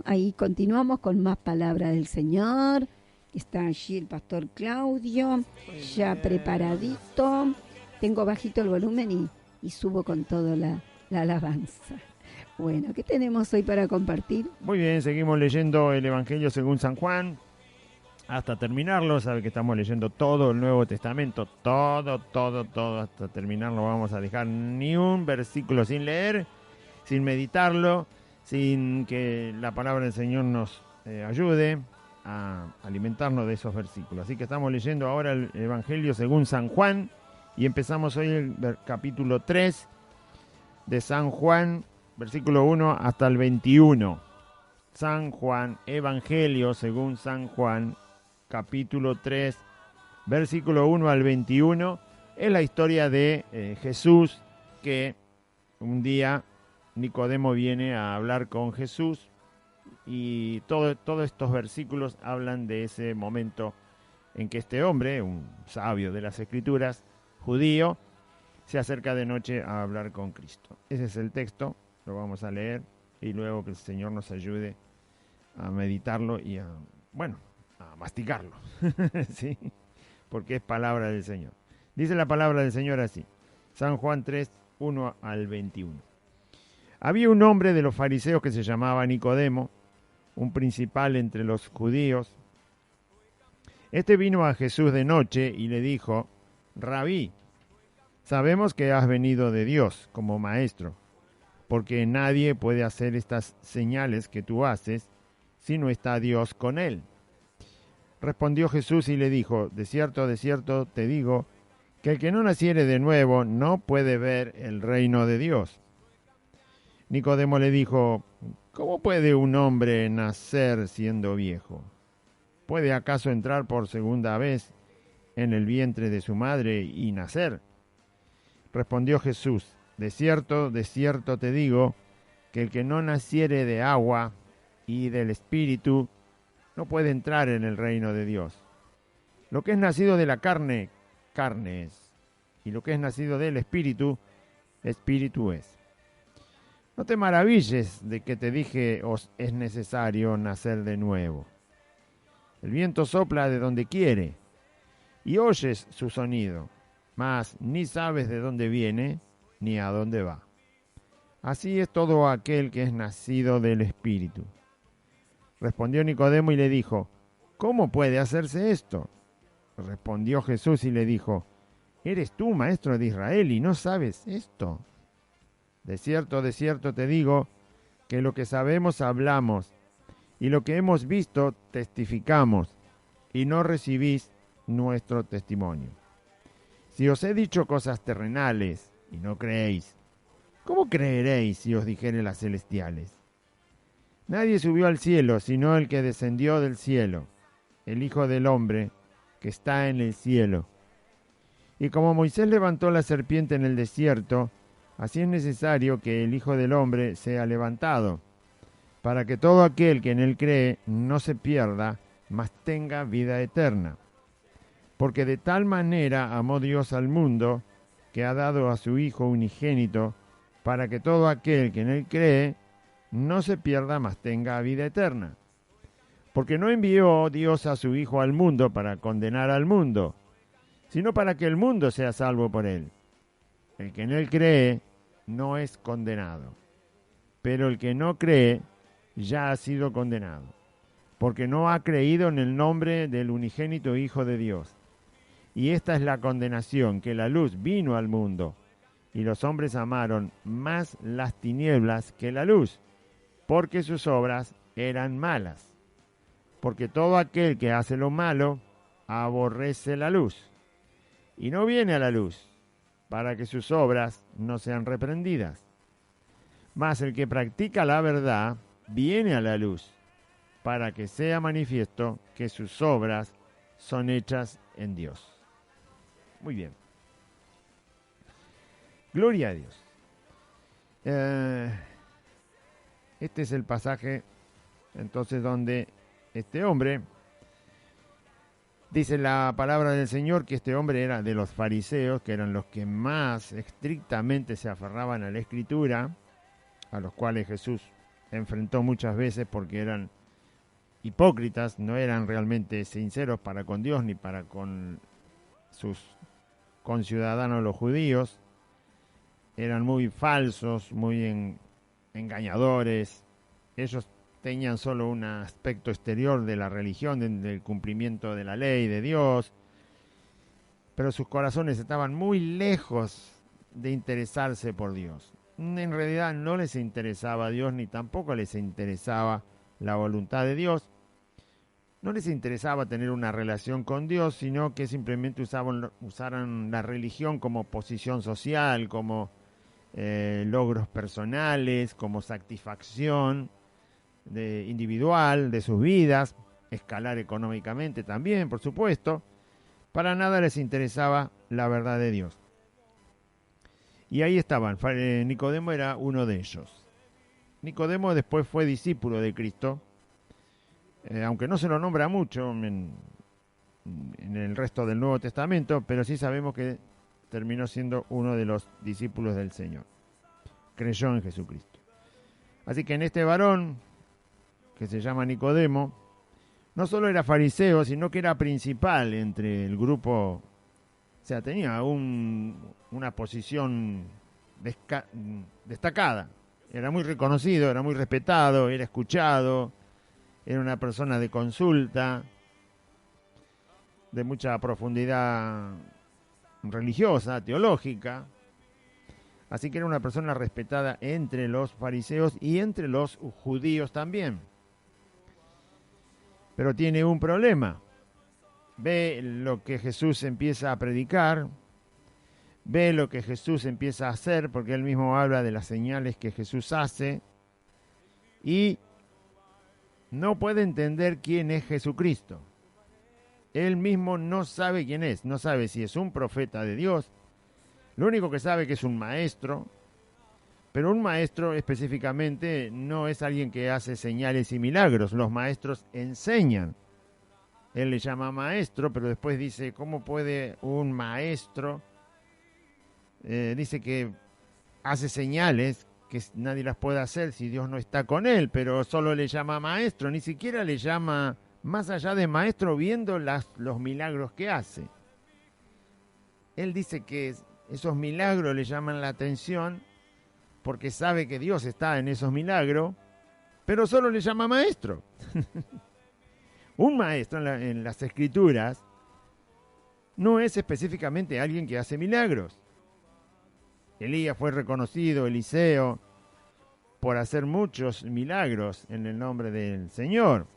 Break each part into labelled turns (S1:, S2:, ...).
S1: ahí continuamos con más palabra del Señor. Está allí el pastor Claudio, ya preparadito. Tengo bajito el volumen y subo con todo la alabanza. Bueno, ¿qué tenemos hoy para compartir?
S2: Muy bien, seguimos leyendo el Evangelio según San Juan hasta terminarlo. Sabe que estamos leyendo todo el Nuevo Testamento, todo, hasta terminarlo. Vamos a dejar ni un versículo sin leer, sin meditarlo, sin que la palabra del Señor nos ayude a alimentarnos de esos versículos. Así que estamos leyendo ahora el Evangelio según San Juan y empezamos hoy el capítulo 3 de San Juan, versículo 1 hasta el 21. San Juan, Evangelio según San Juan, capítulo 3, versículo 1 al 21. Es la historia de Jesús, que un día Nicodemo viene a hablar con Jesús y todos estos versículos hablan de ese momento en que este hombre, un sabio de las Escrituras, judío, se acerca de noche a hablar con Cristo. Ese es el texto, lo vamos a leer y luego que el Señor nos ayude a meditarlo y a masticarlo, ¿sí? Porque es palabra del Señor. Dice la palabra del Señor así, San Juan 3, 1 al 21. Había un hombre de los fariseos que se llamaba Nicodemo, un principal entre los judíos. Este vino a Jesús de noche y le dijo: Rabí, sabemos que has venido de Dios como maestro, porque nadie puede hacer estas señales que tú haces si no está Dios con él. Respondió Jesús y le dijo: de cierto te digo, que el que no naciere de nuevo no puede ver el reino de Dios. Nicodemo le dijo: ¿cómo puede un hombre nacer siendo viejo? ¿Puede acaso entrar por segunda vez en el vientre de su madre y nacer? Respondió Jesús: de cierto te digo, que el que no naciere de agua y del Espíritu no puede entrar en el reino de Dios. Lo que es nacido de la carne, carne es, y lo que es nacido del Espíritu, Espíritu es. No te maravilles de que te dije: os es necesario nacer de nuevo. El viento sopla de donde quiere, y oyes su sonido, mas ni sabes de dónde viene, ni a dónde va. Así es todo aquel que es nacido del Espíritu. Respondió Nicodemo y le dijo: ¿cómo puede hacerse esto? Respondió Jesús y le dijo: ¿eres tú maestro de Israel y no sabes esto? De cierto te digo, que lo que sabemos hablamos, y lo que hemos visto testificamos, y no recibís nuestro testimonio. Si os he dicho cosas terrenales y no creéis, ¿cómo creeréis si os dijere las celestiales? Nadie subió al cielo sino el que descendió del cielo, el Hijo del Hombre que está en el cielo. Y como Moisés levantó la serpiente en el desierto, así es necesario que el Hijo del Hombre sea levantado, para que todo aquel que en él cree no se pierda, mas tenga vida eterna. Porque de tal manera amó Dios al mundo, que ha dado a su Hijo unigénito, para que todo aquel que en él cree no se pierda, mas tenga vida eterna. Porque no envió Dios a su Hijo al mundo para condenar al mundo, sino para que el mundo sea salvo por él. El que en él cree no es condenado, pero el que no cree ya ha sido condenado, porque no ha creído en el nombre del unigénito Hijo de Dios. Y esta es la condenación, que la luz vino al mundo, y los hombres amaron más las tinieblas que la luz, porque sus obras eran malas. Porque todo aquel que hace lo malo aborrece la luz, y no viene a la luz, para que sus obras no sean reprendidas. Mas el que practica la verdad viene a la luz, para que sea manifiesto que sus obras son hechas en Dios. Muy bien. Gloria a Dios. Este es el pasaje, entonces, donde este hombre, dice la palabra del Señor, que este hombre era de los fariseos, que eran los que más estrictamente se aferraban a la Escritura, a los cuales Jesús enfrentó muchas veces porque eran hipócritas, no eran realmente sinceros para con Dios ni para con sus conciudadanos los judíos. Eran muy falsos, muy engañadores. Ellos tenían solo un aspecto exterior de la religión, del cumplimiento de la ley de Dios, pero sus corazones estaban muy lejos de interesarse por Dios. En realidad no les interesaba a Dios, ni tampoco les interesaba la voluntad de Dios. No les interesaba tener una relación con Dios, sino que simplemente usaran la religión como posición social, como logros personales, como satisfacción individual de sus vidas, escalar económicamente también, por supuesto. Para nada les interesaba la verdad de Dios. Y ahí estaban, Nicodemo era uno de ellos. Nicodemo después fue discípulo de Cristo, aunque no se lo nombra mucho en el resto del Nuevo Testamento, pero sí sabemos que terminó siendo uno de los discípulos del Señor. Creyó en Jesucristo. Así que en este varón, que se llama Nicodemo, no solo era fariseo, sino que era principal entre el grupo. O sea, tenía una posición destacada. Era muy reconocido, era muy respetado, era escuchado, era una persona de consulta, de mucha profundidad religiosa, teológica. Así que era una persona respetada entre los fariseos y entre los judíos también. Pero tiene un problema. Ve lo que Jesús empieza a predicar, ve lo que Jesús empieza a hacer, porque él mismo habla de las señales que Jesús hace, y no puede entender quién es Jesucristo. Él mismo no sabe quién es, no sabe si es un profeta de Dios. Lo único que sabe es que es un maestro, pero un maestro específicamente no es alguien que hace señales y milagros. Los maestros enseñan. Él le llama maestro, pero después dice, ¿cómo puede un maestro? Dice que hace señales que nadie las puede hacer si Dios no está con él, pero solo le llama maestro, ni siquiera le llama más allá de maestro viendo los milagros que hace. Él dice que esos milagros le llaman la atención porque sabe que Dios está en esos milagros, pero solo le llama maestro. Un maestro en las Escrituras no es específicamente alguien que hace milagros. Elías fue reconocido, Eliseo, por hacer muchos milagros en el nombre del Señor.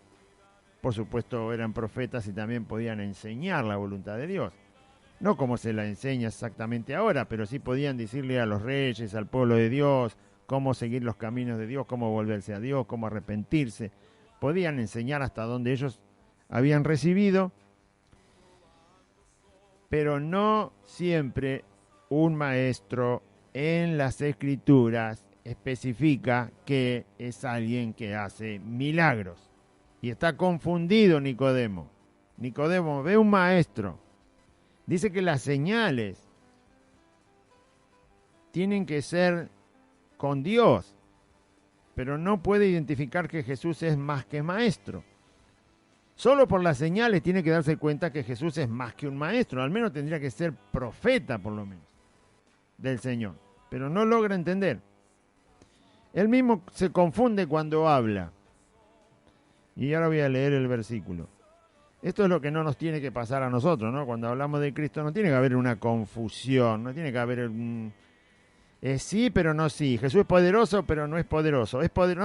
S2: Por supuesto, eran profetas y también podían enseñar la voluntad de Dios. No como se la enseña exactamente ahora, pero sí podían decirle a los reyes, al pueblo de Dios, cómo seguir los caminos de Dios, cómo volverse a Dios, cómo arrepentirse. Podían enseñar hasta donde ellos habían recibido, pero no siempre un maestro en las Escrituras especifica que es alguien que hace milagros. Y está confundido Nicodemo. Nicodemo ve un maestro. Dice que las señales tienen que ser con Dios, pero no puede identificar que Jesús es más que maestro. Solo por las señales tiene que darse cuenta que Jesús es más que un maestro. Al menos tendría que ser profeta, por lo menos, del Señor. Pero no logra entender. Él mismo se confunde cuando habla. Y ahora voy a leer el versículo. Esto es lo que no nos tiene que pasar a nosotros, ¿no? Cuando hablamos de Cristo no tiene que haber una confusión, no tiene que haber sí, pero no sí. Jesús es poderoso, pero no es poderoso.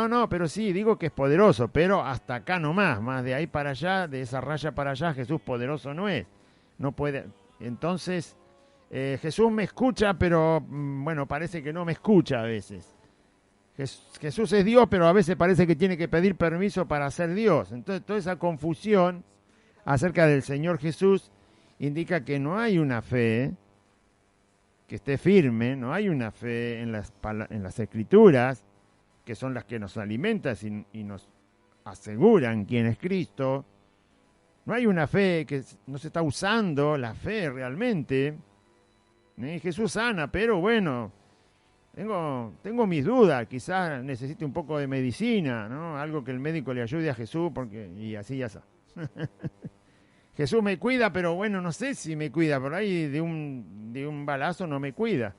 S2: No, pero sí, digo que es poderoso, pero hasta acá nomás, más de ahí para allá, de esa raya para allá, Jesús poderoso no es. No puede. Entonces, Jesús me escucha, pero bueno, parece que no me escucha a veces. Jesús es Dios, pero a veces parece que tiene que pedir permiso para ser Dios. Entonces, toda esa confusión acerca del Señor Jesús indica que no hay una fe que esté firme, no hay una fe en las Escrituras, que son las que nos alimentan y nos aseguran quién es Cristo. No hay una fe que no se está usando la fe realmente. Jesús sana, pero bueno, Tengo mis dudas, quizás necesite un poco de medicina, ¿no? Algo que el médico le ayude a Jesús, y así ya está. Jesús me cuida, pero bueno, no sé si me cuida, por ahí de un balazo no me cuida.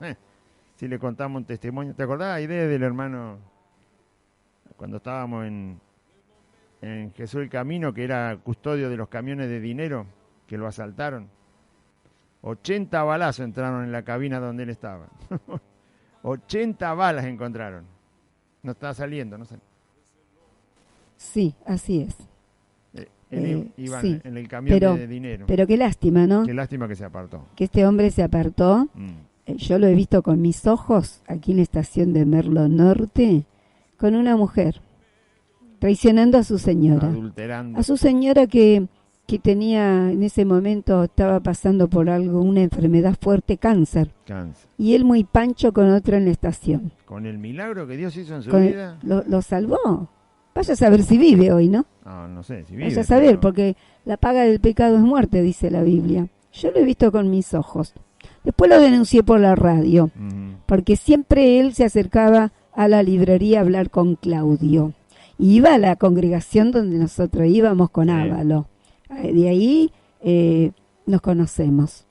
S2: Si le contamos un testimonio. ¿Te acordás la idea del hermano cuando estábamos en Jesús el Camino, que era custodio de los camiones de dinero, que lo asaltaron? 80 balazos entraron en la cabina donde él estaba. 80 balas encontraron. No está saliendo, no sale.
S1: Sí, así es.
S2: Iban
S1: sí,
S2: en el camión de dinero.
S1: Pero qué lástima, ¿no?
S2: Qué lástima que se apartó.
S1: Que este hombre se apartó. Yo lo he visto con mis ojos aquí en la estación de Merlo Norte, con una mujer, traicionando a su señora.
S2: Adulterando.
S1: A su señora que tenía, en ese momento, estaba pasando por algo, una enfermedad fuerte, cáncer. Y él muy pancho con otra en la estación.
S2: Con el milagro que Dios hizo en su vida.
S1: Lo salvó. Vaya a saber si vive hoy, ¿no?
S2: No sé si vive.
S1: Vaya a saber, porque la paga del pecado es muerte, dice la Biblia. Yo lo he visto con mis ojos. Después lo denuncié por la radio, porque siempre él se acercaba a la librería a hablar con Claudio. Y iba a la congregación donde nosotros íbamos con Ávalo. De ahí nos conocemos.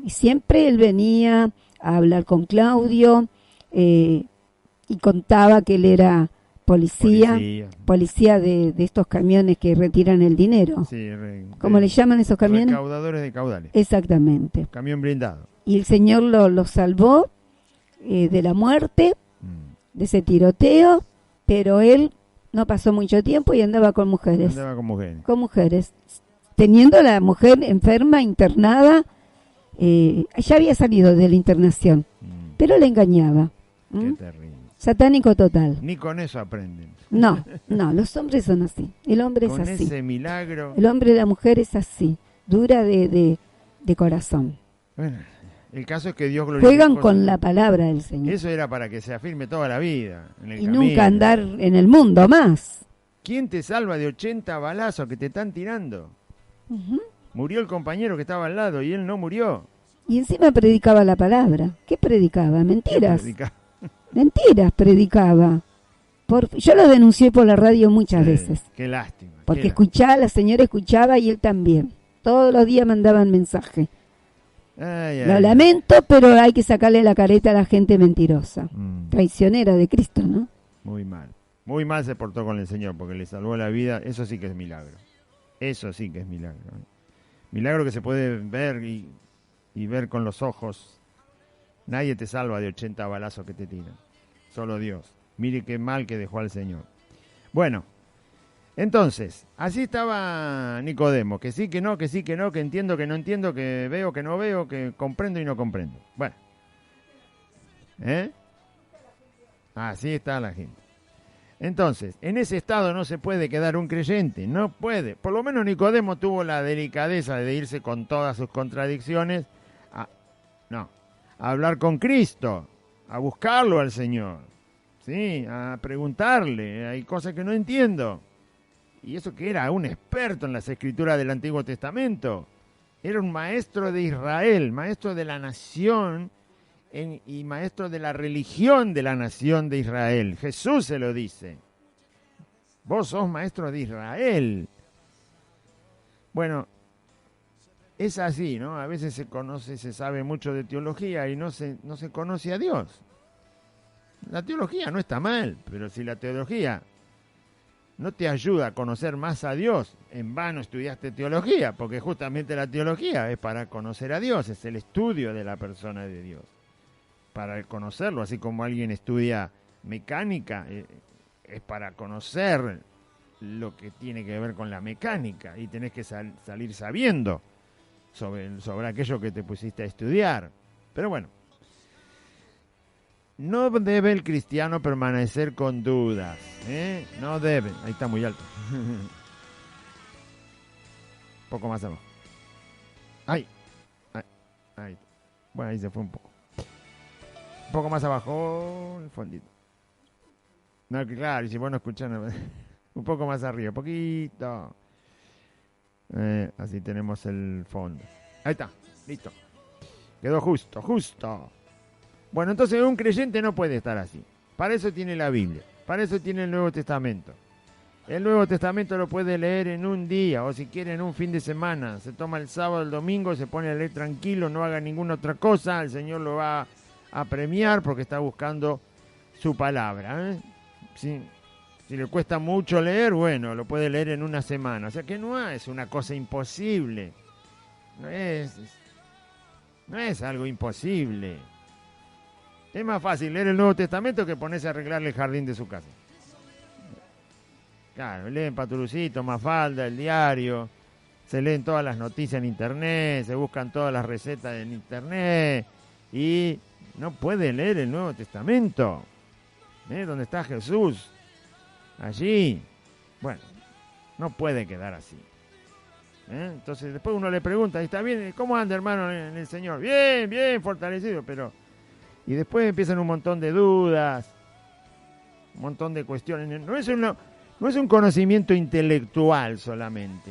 S1: Y siempre él venía a hablar con Claudio y contaba que él era policía de estos camiones que retiran el dinero.
S2: Sí,
S1: ¿Cómo le llaman esos camiones?
S2: Recaudadores de caudales.
S1: Exactamente.
S2: Camión blindado.
S1: Y el Señor lo salvó de la muerte, de ese tiroteo, pero él no pasó mucho tiempo y andaba con mujeres.
S2: Andaba con mujeres.
S1: Con mujeres. Teniendo a la mujer enferma, internada, ya había salido de la internación, pero le engañaba.
S2: Qué terrible.
S1: Satánico total.
S2: Ni con eso aprenden.
S1: No, los hombres son así. El hombre es así.
S2: Con ese milagro.
S1: El hombre y la mujer es así, dura de corazón.
S2: Bueno, el caso es que Dios glorificó.
S1: Juegan con la palabra del Señor.
S2: Eso era para que se afirme toda la vida en el
S1: y
S2: camino.
S1: Nunca andar en el mundo más.
S2: ¿Quién te salva de 80 balazos que te están tirando? Murió el compañero que estaba al lado y él no murió.
S1: Y encima predicaba la palabra. ¿Qué predicaba? Mentiras.
S2: ¿Qué predicaba?
S1: Mentiras predicaba. Yo lo denuncié por la radio muchas veces.
S2: Qué lástima.
S1: Porque escuchaba, la señora escuchaba y él también. Todos los días mandaban mensaje. Lo lamento, pero hay que sacarle la careta a la gente mentirosa. Traicionera de Cristo, ¿no?
S2: Muy mal. Muy mal se portó con el Señor porque le salvó la vida. Eso sí que es milagro. Eso sí que es milagro. Milagro que se puede ver y ver con los ojos. Nadie te salva de 80 balazos que te tiran. Solo Dios. Mire qué mal que dejó al Señor. Bueno, entonces, así estaba Nicodemo. Que sí, que no, que sí, que no, que entiendo, que no entiendo, que veo, que no veo, que comprendo y no comprendo. Bueno. Así está la gente. Entonces, en ese estado no se puede quedar un creyente, no puede. Por lo menos Nicodemo tuvo la delicadeza de irse con todas sus contradicciones a hablar con Cristo, a buscarlo al Señor, ¿sí? A preguntarle, hay cosas que no entiendo. Y eso que era un experto en las escrituras del Antiguo Testamento, era un maestro de Israel, maestro de la nación y maestro de la religión de la nación de Israel. Jesús se lo dice. Vos sos maestro de Israel. Bueno, es así, ¿no? A veces se sabe mucho de teología y no se conoce a Dios. La teología no está mal, pero si la teología no te ayuda a conocer más a Dios, en vano estudiaste teología, porque justamente la teología es para conocer a Dios, es el estudio de la persona de Dios. Para conocerlo, así como alguien estudia mecánica, es para conocer lo que tiene que ver con la mecánica y tenés que salir sabiendo sobre aquello que te pusiste a estudiar. Pero bueno, no debe el cristiano permanecer con dudas, no debe. Ahí está muy alto. Un poco más abajo. Ahí. Bueno, ahí se fue un poco. Un poco más abajo, el fondito. No, claro, y si vos no escuchás, un poco más arriba, poquito. Así tenemos el fondo. Ahí está, listo. Quedó justo. Bueno, entonces un creyente no puede estar así. Para eso tiene la Biblia, para eso tiene el Nuevo Testamento. El Nuevo Testamento lo puede leer en un día o si quiere en un fin de semana. Se toma el sábado, el domingo, se pone a leer tranquilo, no haga ninguna otra cosa. El Señor lo va a premiar porque está buscando su palabra. Si le cuesta mucho leer, bueno, lo puede leer en una semana. O sea que no es una cosa imposible. No es algo imposible. Es más fácil leer el Nuevo Testamento que ponerse a arreglarle el jardín de su casa. Claro, leen Paturucito, Mafalda, el diario, se leen todas las noticias en internet, se buscan todas las recetas en internet y no puede leer el Nuevo Testamento. ¿Dónde está Jesús? Allí. Bueno, no puede quedar así. Entonces después uno le pregunta, ¿está bien? ¿Cómo anda, hermano, en el Señor? Bien, bien, fortalecido, pero... Y después empiezan un montón de dudas, un montón de cuestiones. No es un conocimiento intelectual solamente,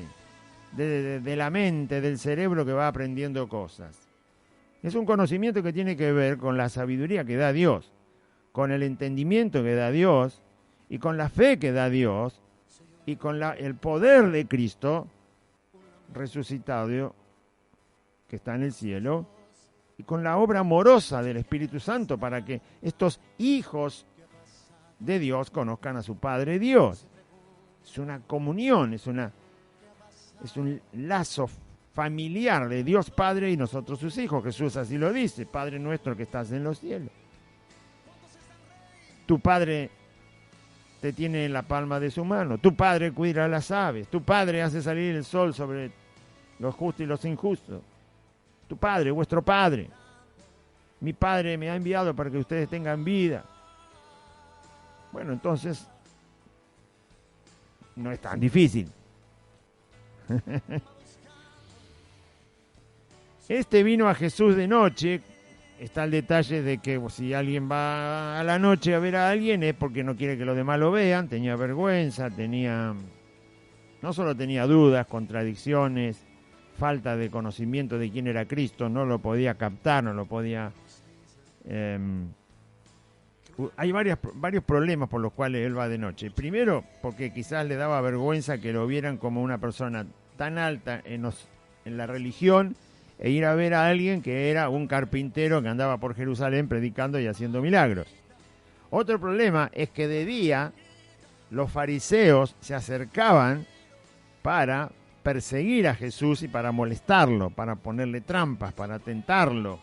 S2: de la mente, del cerebro que va aprendiendo cosas. Es un conocimiento que tiene que ver con la sabiduría que da Dios, con el entendimiento que da Dios, y con la fe que da Dios, y con el poder de Cristo resucitado que está en el cielo, y con la obra amorosa del Espíritu Santo para que estos hijos de Dios conozcan a su Padre Dios. Es una comunión, es un lazo familiar de Dios Padre y nosotros sus hijos. Jesús así lo dice: Padre nuestro que estás en los cielos. Tu Padre te tiene en la palma de su mano. Tu Padre cuida a las aves. Tu Padre hace salir el sol sobre los justos y los injustos. Tu Padre, vuestro Padre. Mi Padre me ha enviado para que ustedes tengan vida. Bueno, entonces, no es tan difícil. Este vino a Jesús de noche. Está el detalle de que si alguien va a la noche a ver a alguien es porque no quiere que los demás lo vean. Tenía vergüenza, no solo tenía dudas, contradicciones, falta de conocimiento de quién era Cristo, no lo podía captar, no lo podía... hay varios problemas por los cuales él va de noche. Primero, porque quizás le daba vergüenza que lo vieran como una persona tan alta en la religión e ir a ver a alguien que era un carpintero que andaba por Jerusalén predicando y haciendo milagros. Otro problema es que de día los fariseos se acercaban para perseguir a Jesús y para molestarlo, para ponerle trampas, para tentarlo.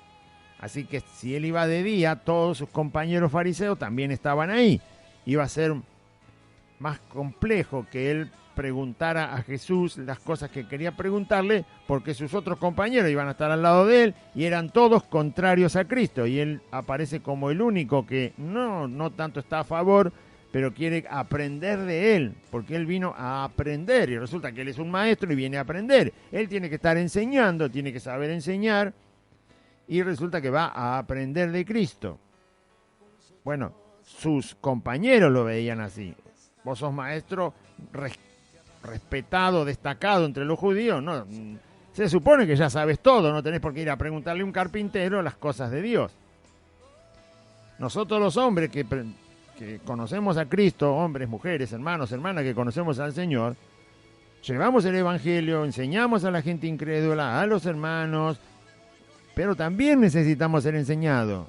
S2: Así que si él iba de día, todos sus compañeros fariseos también estaban ahí. Iba a ser más complejo que él preguntara a Jesús las cosas que quería preguntarle, porque sus otros compañeros iban a estar al lado de él y eran todos contrarios a Cristo. Y él aparece como el único que no tanto está a favor, pero quiere aprender de él, porque él vino a aprender y resulta que él es un maestro y viene a aprender. Él tiene que estar enseñando, tiene que saber enseñar y resulta que va a aprender de Cristo. Bueno, sus compañeros lo veían así. Vos sos maestro respetado, destacado entre los judíos, no, se supone que ya sabes todo, no tenés por qué ir a preguntarle a un carpintero las cosas de Dios. Nosotros los hombres que conocemos a Cristo, hombres, mujeres, hermanos, hermanas que conocemos al Señor, llevamos el Evangelio, enseñamos a la gente incrédula, a los hermanos, pero también necesitamos ser enseñados.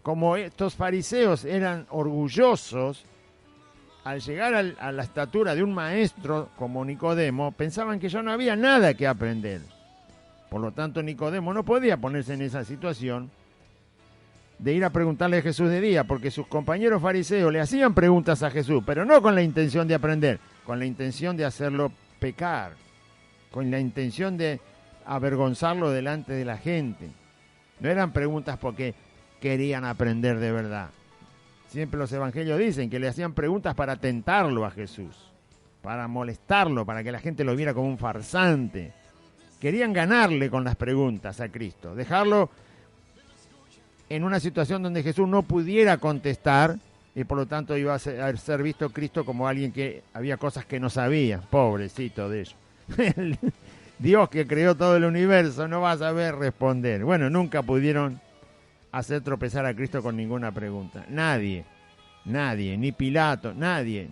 S2: Como estos fariseos eran orgullosos, al llegar a la estatura de un maestro como Nicodemo, pensaban que ya no había nada que aprender. Por lo tanto, Nicodemo no podía ponerse en esa situación de ir a preguntarle a Jesús de día, porque sus compañeros fariseos le hacían preguntas a Jesús, pero no con la intención de aprender, con la intención de hacerlo pecar, con la intención de avergonzarlo delante de la gente. No eran preguntas porque querían aprender de verdad. Siempre los evangelios dicen que le hacían preguntas para tentarlo a Jesús, para molestarlo, para que la gente lo viera como un farsante. Querían ganarle con las preguntas a Cristo, dejarlo en una situación donde Jesús no pudiera contestar y por lo tanto iba a ser visto Cristo como alguien que había cosas que no sabía. Pobrecito de ellos. Dios que creó todo el universo no va a saber responder. Bueno, nunca pudieron hacer tropezar a Cristo con ninguna pregunta. Nadie, ni Pilato, nadie,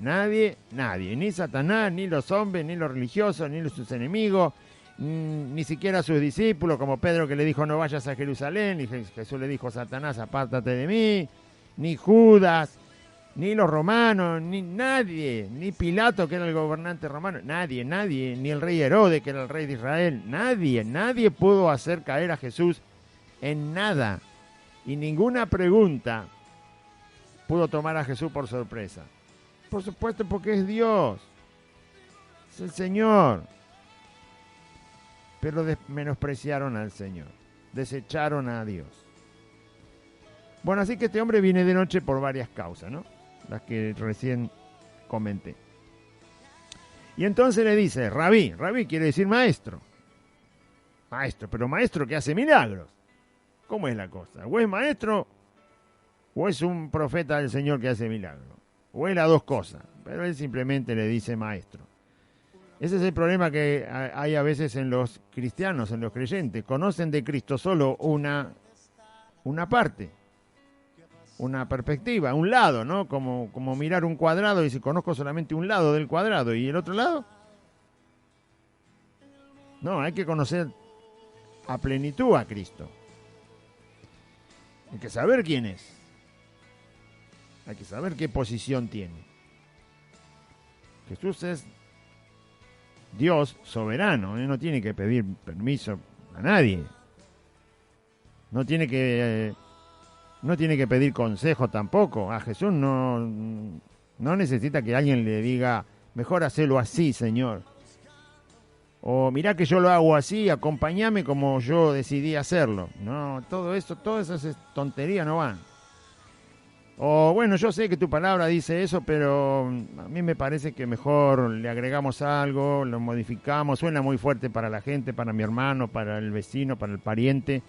S2: ni Satanás, ni los hombres, ni los religiosos, ni sus enemigos, ni siquiera sus discípulos, como Pedro que le dijo no vayas a Jerusalén, y Jesús le dijo Satanás, apártate de mí, ni Judas, ni los romanos, ni nadie, ni Pilato que era el gobernante romano, nadie, ni el rey Herodes que era el rey de Israel, nadie pudo hacer caer a Jesús en nada, y ninguna pregunta pudo tomar a Jesús por sorpresa. Por supuesto, porque es Dios, es el Señor. Pero menospreciaron al Señor, desecharon a Dios. Bueno, así que este hombre viene de noche por varias causas, ¿no? Las que recién comenté. Y entonces le dice, Rabí quiere decir maestro. Maestro, pero maestro que hace milagros. ¿Cómo es la cosa? ¿O es maestro o es un profeta del Señor que hace milagros? O es las dos cosas, pero él simplemente le dice maestro. Ese es el problema que hay a veces en los cristianos, en los creyentes. Conocen de Cristo solo una parte, una perspectiva, un lado, ¿no? Como mirar un cuadrado y si conozco solamente un lado del cuadrado y el otro lado. No, hay que conocer a plenitud a Cristo. Hay que saber quién es. Hay que saber qué posición tiene. Jesús es Dios soberano, no tiene que pedir permiso a nadie. No tiene que pedir consejo tampoco. A Jesús no necesita que alguien le diga, mejor hacelo así, Señor. O mirá que yo lo hago así, acompáñame como yo decidí hacerlo. No, todas esas tonterías no van. O bueno, yo sé que tu palabra dice eso, pero a mí me parece que mejor le agregamos algo, lo modificamos, suena muy fuerte para la gente, para mi hermano, para el vecino, para el pariente,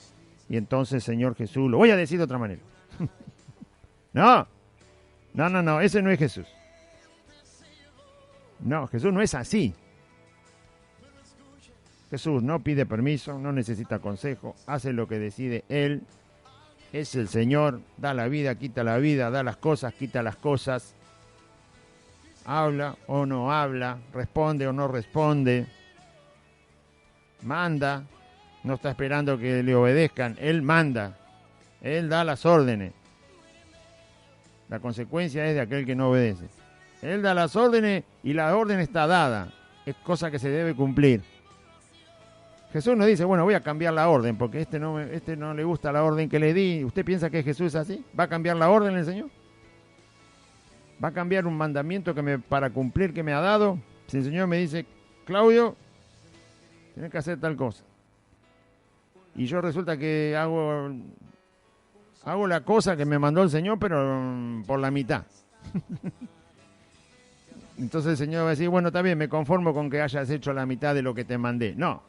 S2: y entonces, Señor Jesús, lo voy a decir de otra manera. No, ese no es Jesús. No, Jesús no es así. Jesús no pide permiso, no necesita consejo, hace lo que decide Él. Es el Señor, da la vida, da las cosas, quita las cosas. Habla o no habla, responde o no responde. Manda, no está esperando que le obedezcan, Él manda. Él da las órdenes. La consecuencia es de aquel que no obedece. Él da las órdenes y la orden está dada. Es cosa que se debe cumplir. Jesús nos dice, bueno, voy a cambiar la orden, porque este no le gusta la orden que le di. ¿Usted piensa que Jesús es así? ¿Va a cambiar la orden el Señor? ¿Va a cambiar un mandamiento para cumplir que me ha dado? Si el Señor me dice, Claudio, tienes que hacer tal cosa. Y yo resulta que hago la cosa que me mandó el Señor, pero por la mitad. Entonces el Señor va a decir, bueno, está bien, me conformo con que hayas hecho la mitad de lo que te mandé. No.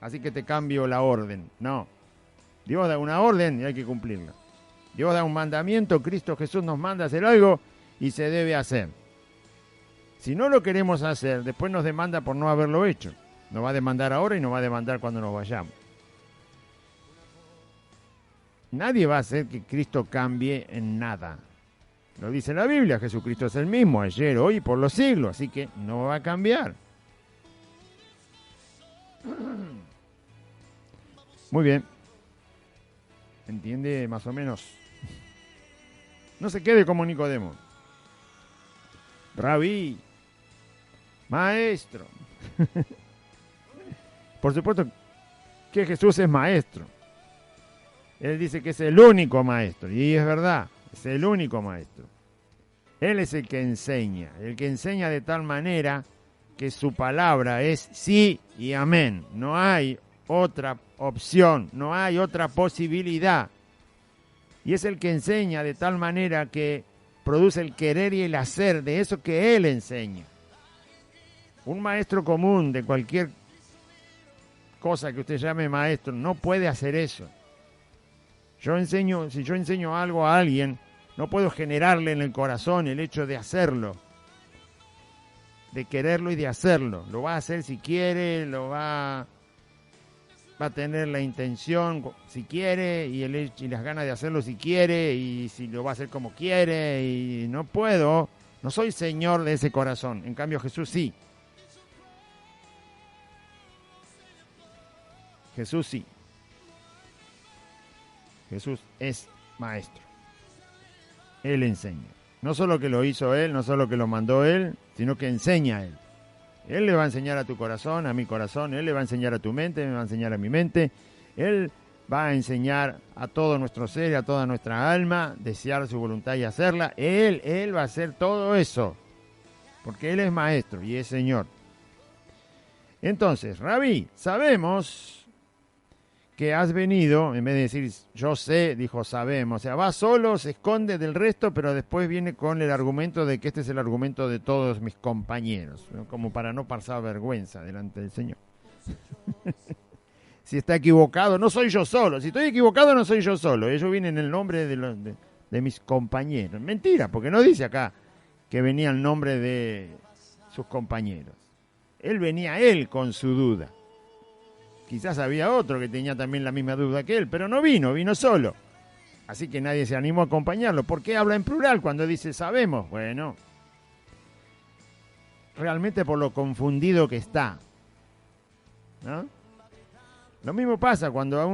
S2: Así que te cambio la orden. No. Dios da una orden y hay que cumplirla. Dios da un mandamiento, Cristo Jesús nos manda a hacer algo y se debe hacer. Si no lo queremos hacer, después nos demanda por no haberlo hecho. Nos va a demandar ahora y nos va a demandar cuando nos vayamos. Nadie va a hacer que Cristo cambie en nada. Lo dice la Biblia, Jesucristo es el mismo, ayer, hoy y por los siglos, así que no va a cambiar. Muy bien. ¿Entiende más o menos? No se quede como Nicodemo. Rabí, maestro. Por supuesto que Jesús es maestro. Él dice que es el único maestro, y es verdad, es el único maestro. Él es el que enseña de tal manera que su palabra es sí y amén. No hay otra opción, no hay otra posibilidad. Y es el que enseña de tal manera que produce el querer y el hacer de eso que Él enseña. Un maestro común de cualquier cosa que usted llame maestro no puede hacer eso. Si yo enseño algo a alguien, no puedo generarle en el corazón el hecho de hacerlo, de quererlo y de hacerlo. Lo va a hacer si quiere, lo va va a tener la intención si quiere y las ganas de hacerlo si quiere y si lo va a hacer como quiere y no puedo, no soy señor de ese corazón. En cambio Jesús sí. Jesús sí. Jesús es maestro. Él enseña. No solo que lo hizo Él, no solo que lo mandó Él, sino que enseña a Él. Él le va a enseñar a tu corazón, a mi corazón. Él le va a enseñar a tu mente, me va a enseñar a mi mente. Él va a enseñar a todo nuestro ser, a toda nuestra alma, desear su voluntad y hacerla. Él va a hacer todo eso. Porque Él es maestro y es Señor. Entonces, Rabí, sabemos que has venido, en vez de decir yo sé, dijo sabemos. O sea, va solo, se esconde del resto, pero después viene con el argumento de que este es el argumento de todos mis compañeros, ¿no? Como para no pasar vergüenza delante del Señor. Si está equivocado, no soy yo solo. Si estoy equivocado, no soy yo solo. Ellos vienen en el nombre de mis compañeros. Mentira, porque no dice acá que venía el nombre de sus compañeros. Él venía con su duda. Quizás había otro que tenía también la misma duda que él, pero no vino solo. Así que nadie se animó a acompañarlo. ¿Por qué habla en plural cuando dice sabemos? Bueno, realmente por lo confundido que está, ¿no? Lo mismo pasa cuando a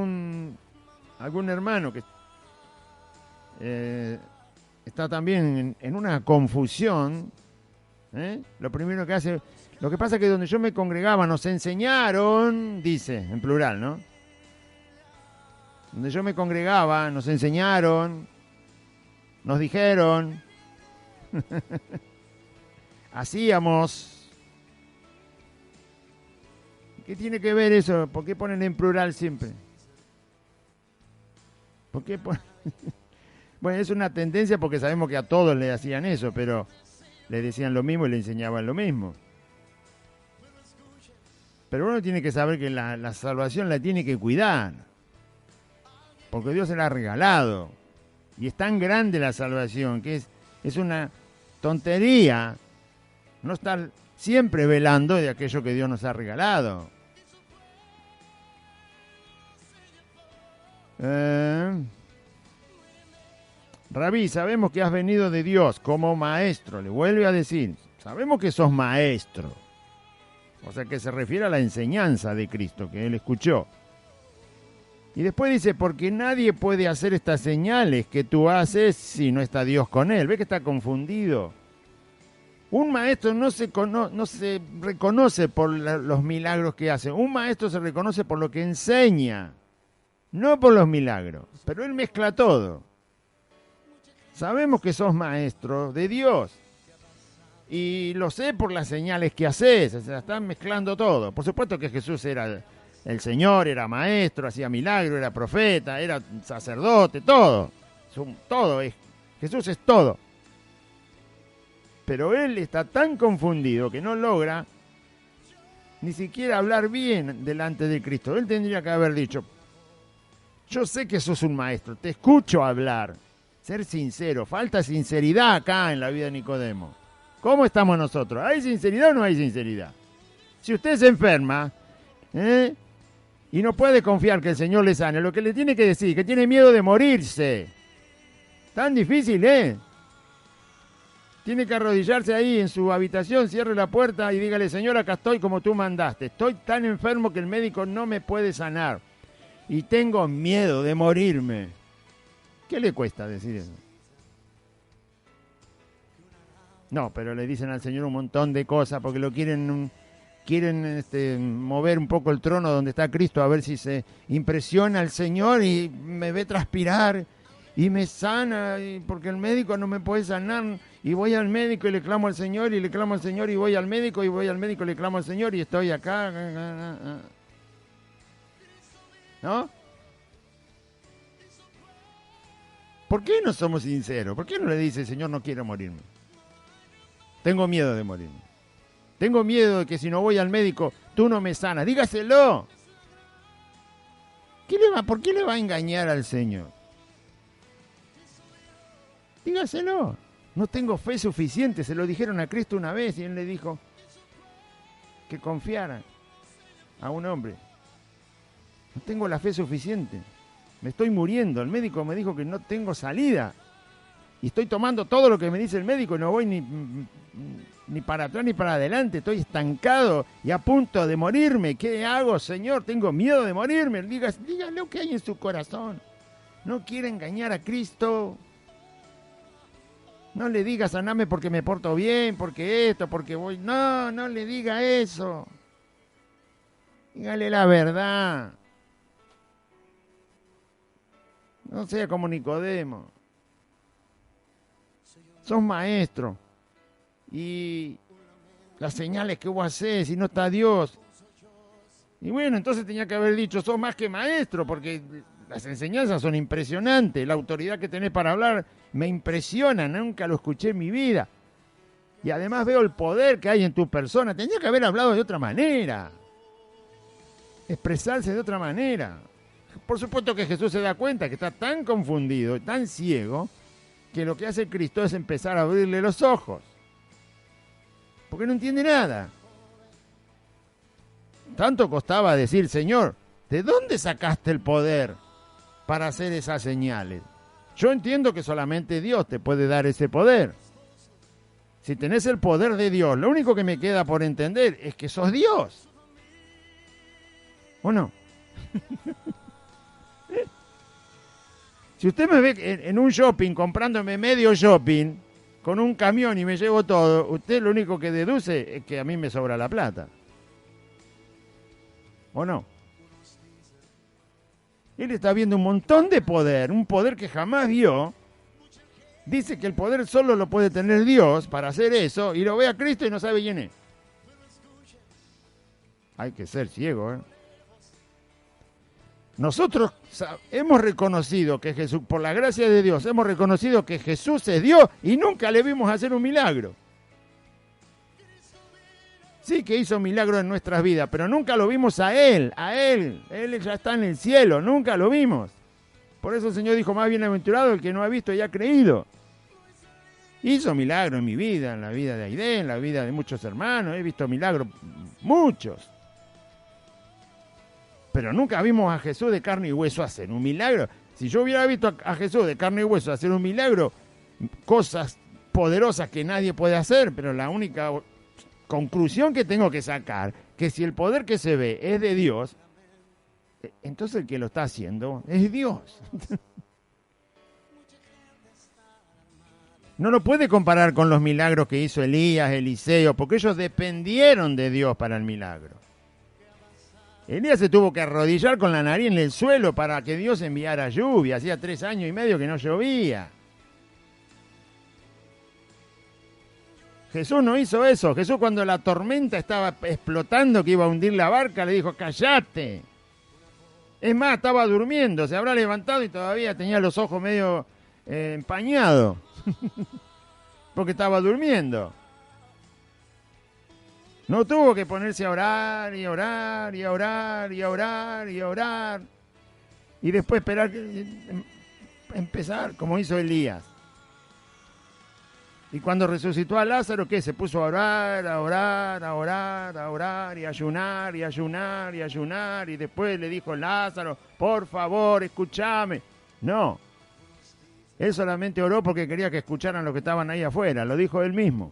S2: algún hermano que está también en una confusión, lo primero que hace... Lo que pasa es que donde yo me congregaba nos enseñaron, dice, en plural, ¿no? Donde yo me congregaba nos enseñaron, nos dijeron, hacíamos. ¿Qué tiene que ver eso? ¿Por qué ponen en plural siempre? ¿Por qué ponen? Bueno, es una tendencia porque sabemos que a todos le hacían eso, pero le decían lo mismo y le enseñaban lo mismo. Pero uno tiene que saber que la salvación la tiene que cuidar. Porque Dios se la ha regalado. Y es tan grande la salvación que es una tontería no estar siempre velando de aquello que Dios nos ha regalado. Rabí, sabemos que has venido de Dios como maestro. Le vuelve a decir, sabemos que sos maestro. O sea que se refiere a la enseñanza de Cristo que él escuchó. Y después dice, porque nadie puede hacer estas señales que tú haces si no está Dios con él. ¿Ve que está confundido? Un maestro no se reconoce por los milagros que hace. Un maestro se reconoce por lo que enseña, no por los milagros. Pero él mezcla todo. Sabemos que sos maestro de Dios. Y lo sé por las señales que haces. O sea, están mezclando todo. Por supuesto que Jesús era el Señor, era maestro, hacía milagros, era profeta, era sacerdote, todo. Todo es. Jesús es todo. Pero él está tan confundido que no logra ni siquiera hablar bien delante de Cristo. Él tendría que haber dicho, yo sé que sos un maestro, te escucho hablar. Ser sincero, falta sinceridad acá en la vida de Nicodemo. ¿Cómo estamos nosotros? ¿Hay sinceridad o no hay sinceridad? Si usted se enferma y no puede confiar que el Señor le sane, lo que le tiene que decir, que tiene miedo de morirse. Tan difícil, Tiene que arrodillarse ahí en su habitación, cierre la puerta y dígale, Señor, acá estoy como tú mandaste. Estoy tan enfermo que el médico no me puede sanar. Y tengo miedo de morirme. ¿Qué le cuesta decir eso? No, pero le dicen al Señor un montón de cosas porque lo quieren mover un poco el trono donde está Cristo a ver si se impresiona al Señor y me ve transpirar y me sana porque el médico no me puede sanar y voy al médico y le clamo al Señor y le clamo al Señor y voy al médico y le clamo al Señor y estoy acá. ¿No? ¿Por qué no somos sinceros? ¿Por qué no le dice, Señor, no quiero morirme? Tengo miedo de morirme. Tengo miedo de que si no voy al médico, tú no me sanas. Dígaselo. ¿Por qué le va a engañar al Señor? Dígaselo. No tengo fe suficiente. Se lo dijeron a Cristo una vez y él le dijo que confiara a un hombre. No tengo la fe suficiente. Me estoy muriendo. El médico me dijo que no tengo salida. Y estoy tomando todo lo que me dice el médico y no voy ni para atrás ni para adelante. Estoy estancado y a punto de morirme. ¿Qué hago, Señor? Tengo miedo de morirme. Dígale lo que hay en su corazón. No quiere engañar a Cristo. No le diga saname porque me porto bien, porque esto, porque voy. No, no le diga eso. Dígale la verdad. No sea como Nicodemo. Sos maestro. Y las señales que vos hacés, y no está Dios. Y bueno, entonces tenía que haber dicho, sos más que maestro, porque las enseñanzas son impresionantes. La autoridad que tenés para hablar me impresiona, nunca lo escuché en mi vida. Y además veo el poder que hay en tu persona. Tenía que haber hablado de otra manera. Expresarse de otra manera. Por supuesto que Jesús se da cuenta que está tan confundido, tan ciego, que lo que hace Cristo es empezar a abrirle los ojos. Porque no entiende nada. Tanto costaba decir, Señor, ¿de dónde sacaste el poder para hacer esas señales? Yo entiendo que solamente Dios te puede dar ese poder. Si tenés el poder de Dios, lo único que me queda por entender es que sos Dios. ¿O no? Si usted me ve en un shopping comprándome medio shopping con un camión y me llevo todo, usted lo único que deduce es que a mí me sobra la plata. ¿O no? Él está viendo un montón de poder, un poder que jamás vio. Dice que el poder solo lo puede tener Dios para hacer eso y lo ve a Cristo y no sabe quién es. Hay que ser ciego, ¿eh? Nosotros hemos reconocido que Jesús, por la gracia de Dios, hemos reconocido que Jesús es Dios y nunca le vimos hacer un milagro. Sí que hizo milagros en nuestras vidas, pero nunca lo vimos a Él. Él ya está en el cielo, nunca lo vimos. Por eso el Señor dijo, más bienaventurado el que no ha visto y ha creído. Hizo milagros en mi vida, en la vida de Aide, en la vida de muchos hermanos, he visto milagros, muchos. Pero nunca vimos a Jesús de carne y hueso hacer un milagro. Si yo hubiera visto a Jesús de carne y hueso hacer un milagro, cosas poderosas que nadie puede hacer, pero la única conclusión que tengo que sacar, que si el poder que se ve es de Dios, entonces el que lo está haciendo es Dios. No lo puede comparar con los milagros que hizo Elías, Eliseo, porque ellos dependieron de Dios para el milagro. Elías se tuvo que arrodillar con la nariz en el suelo para que Dios enviara lluvia. Hacía 3 años y medio que no llovía. Jesús no hizo eso. Jesús, cuando la tormenta estaba explotando, que iba a hundir la barca, le dijo, cállate. Es más, estaba durmiendo, se habrá levantado y todavía tenía los ojos medio empañados. Porque estaba durmiendo. No tuvo que ponerse a orar y orar y orar y orar y orar. Y después esperar empezar como hizo Elías. Y cuando resucitó a Lázaro, ¿qué? Se puso a orar, a orar, a orar, a orar, y ayunar, y ayunar, y ayunar. Y después le dijo, Lázaro, por favor, escúchame. No. Él solamente oró porque quería que escucharan los que estaban ahí afuera. Lo dijo él mismo.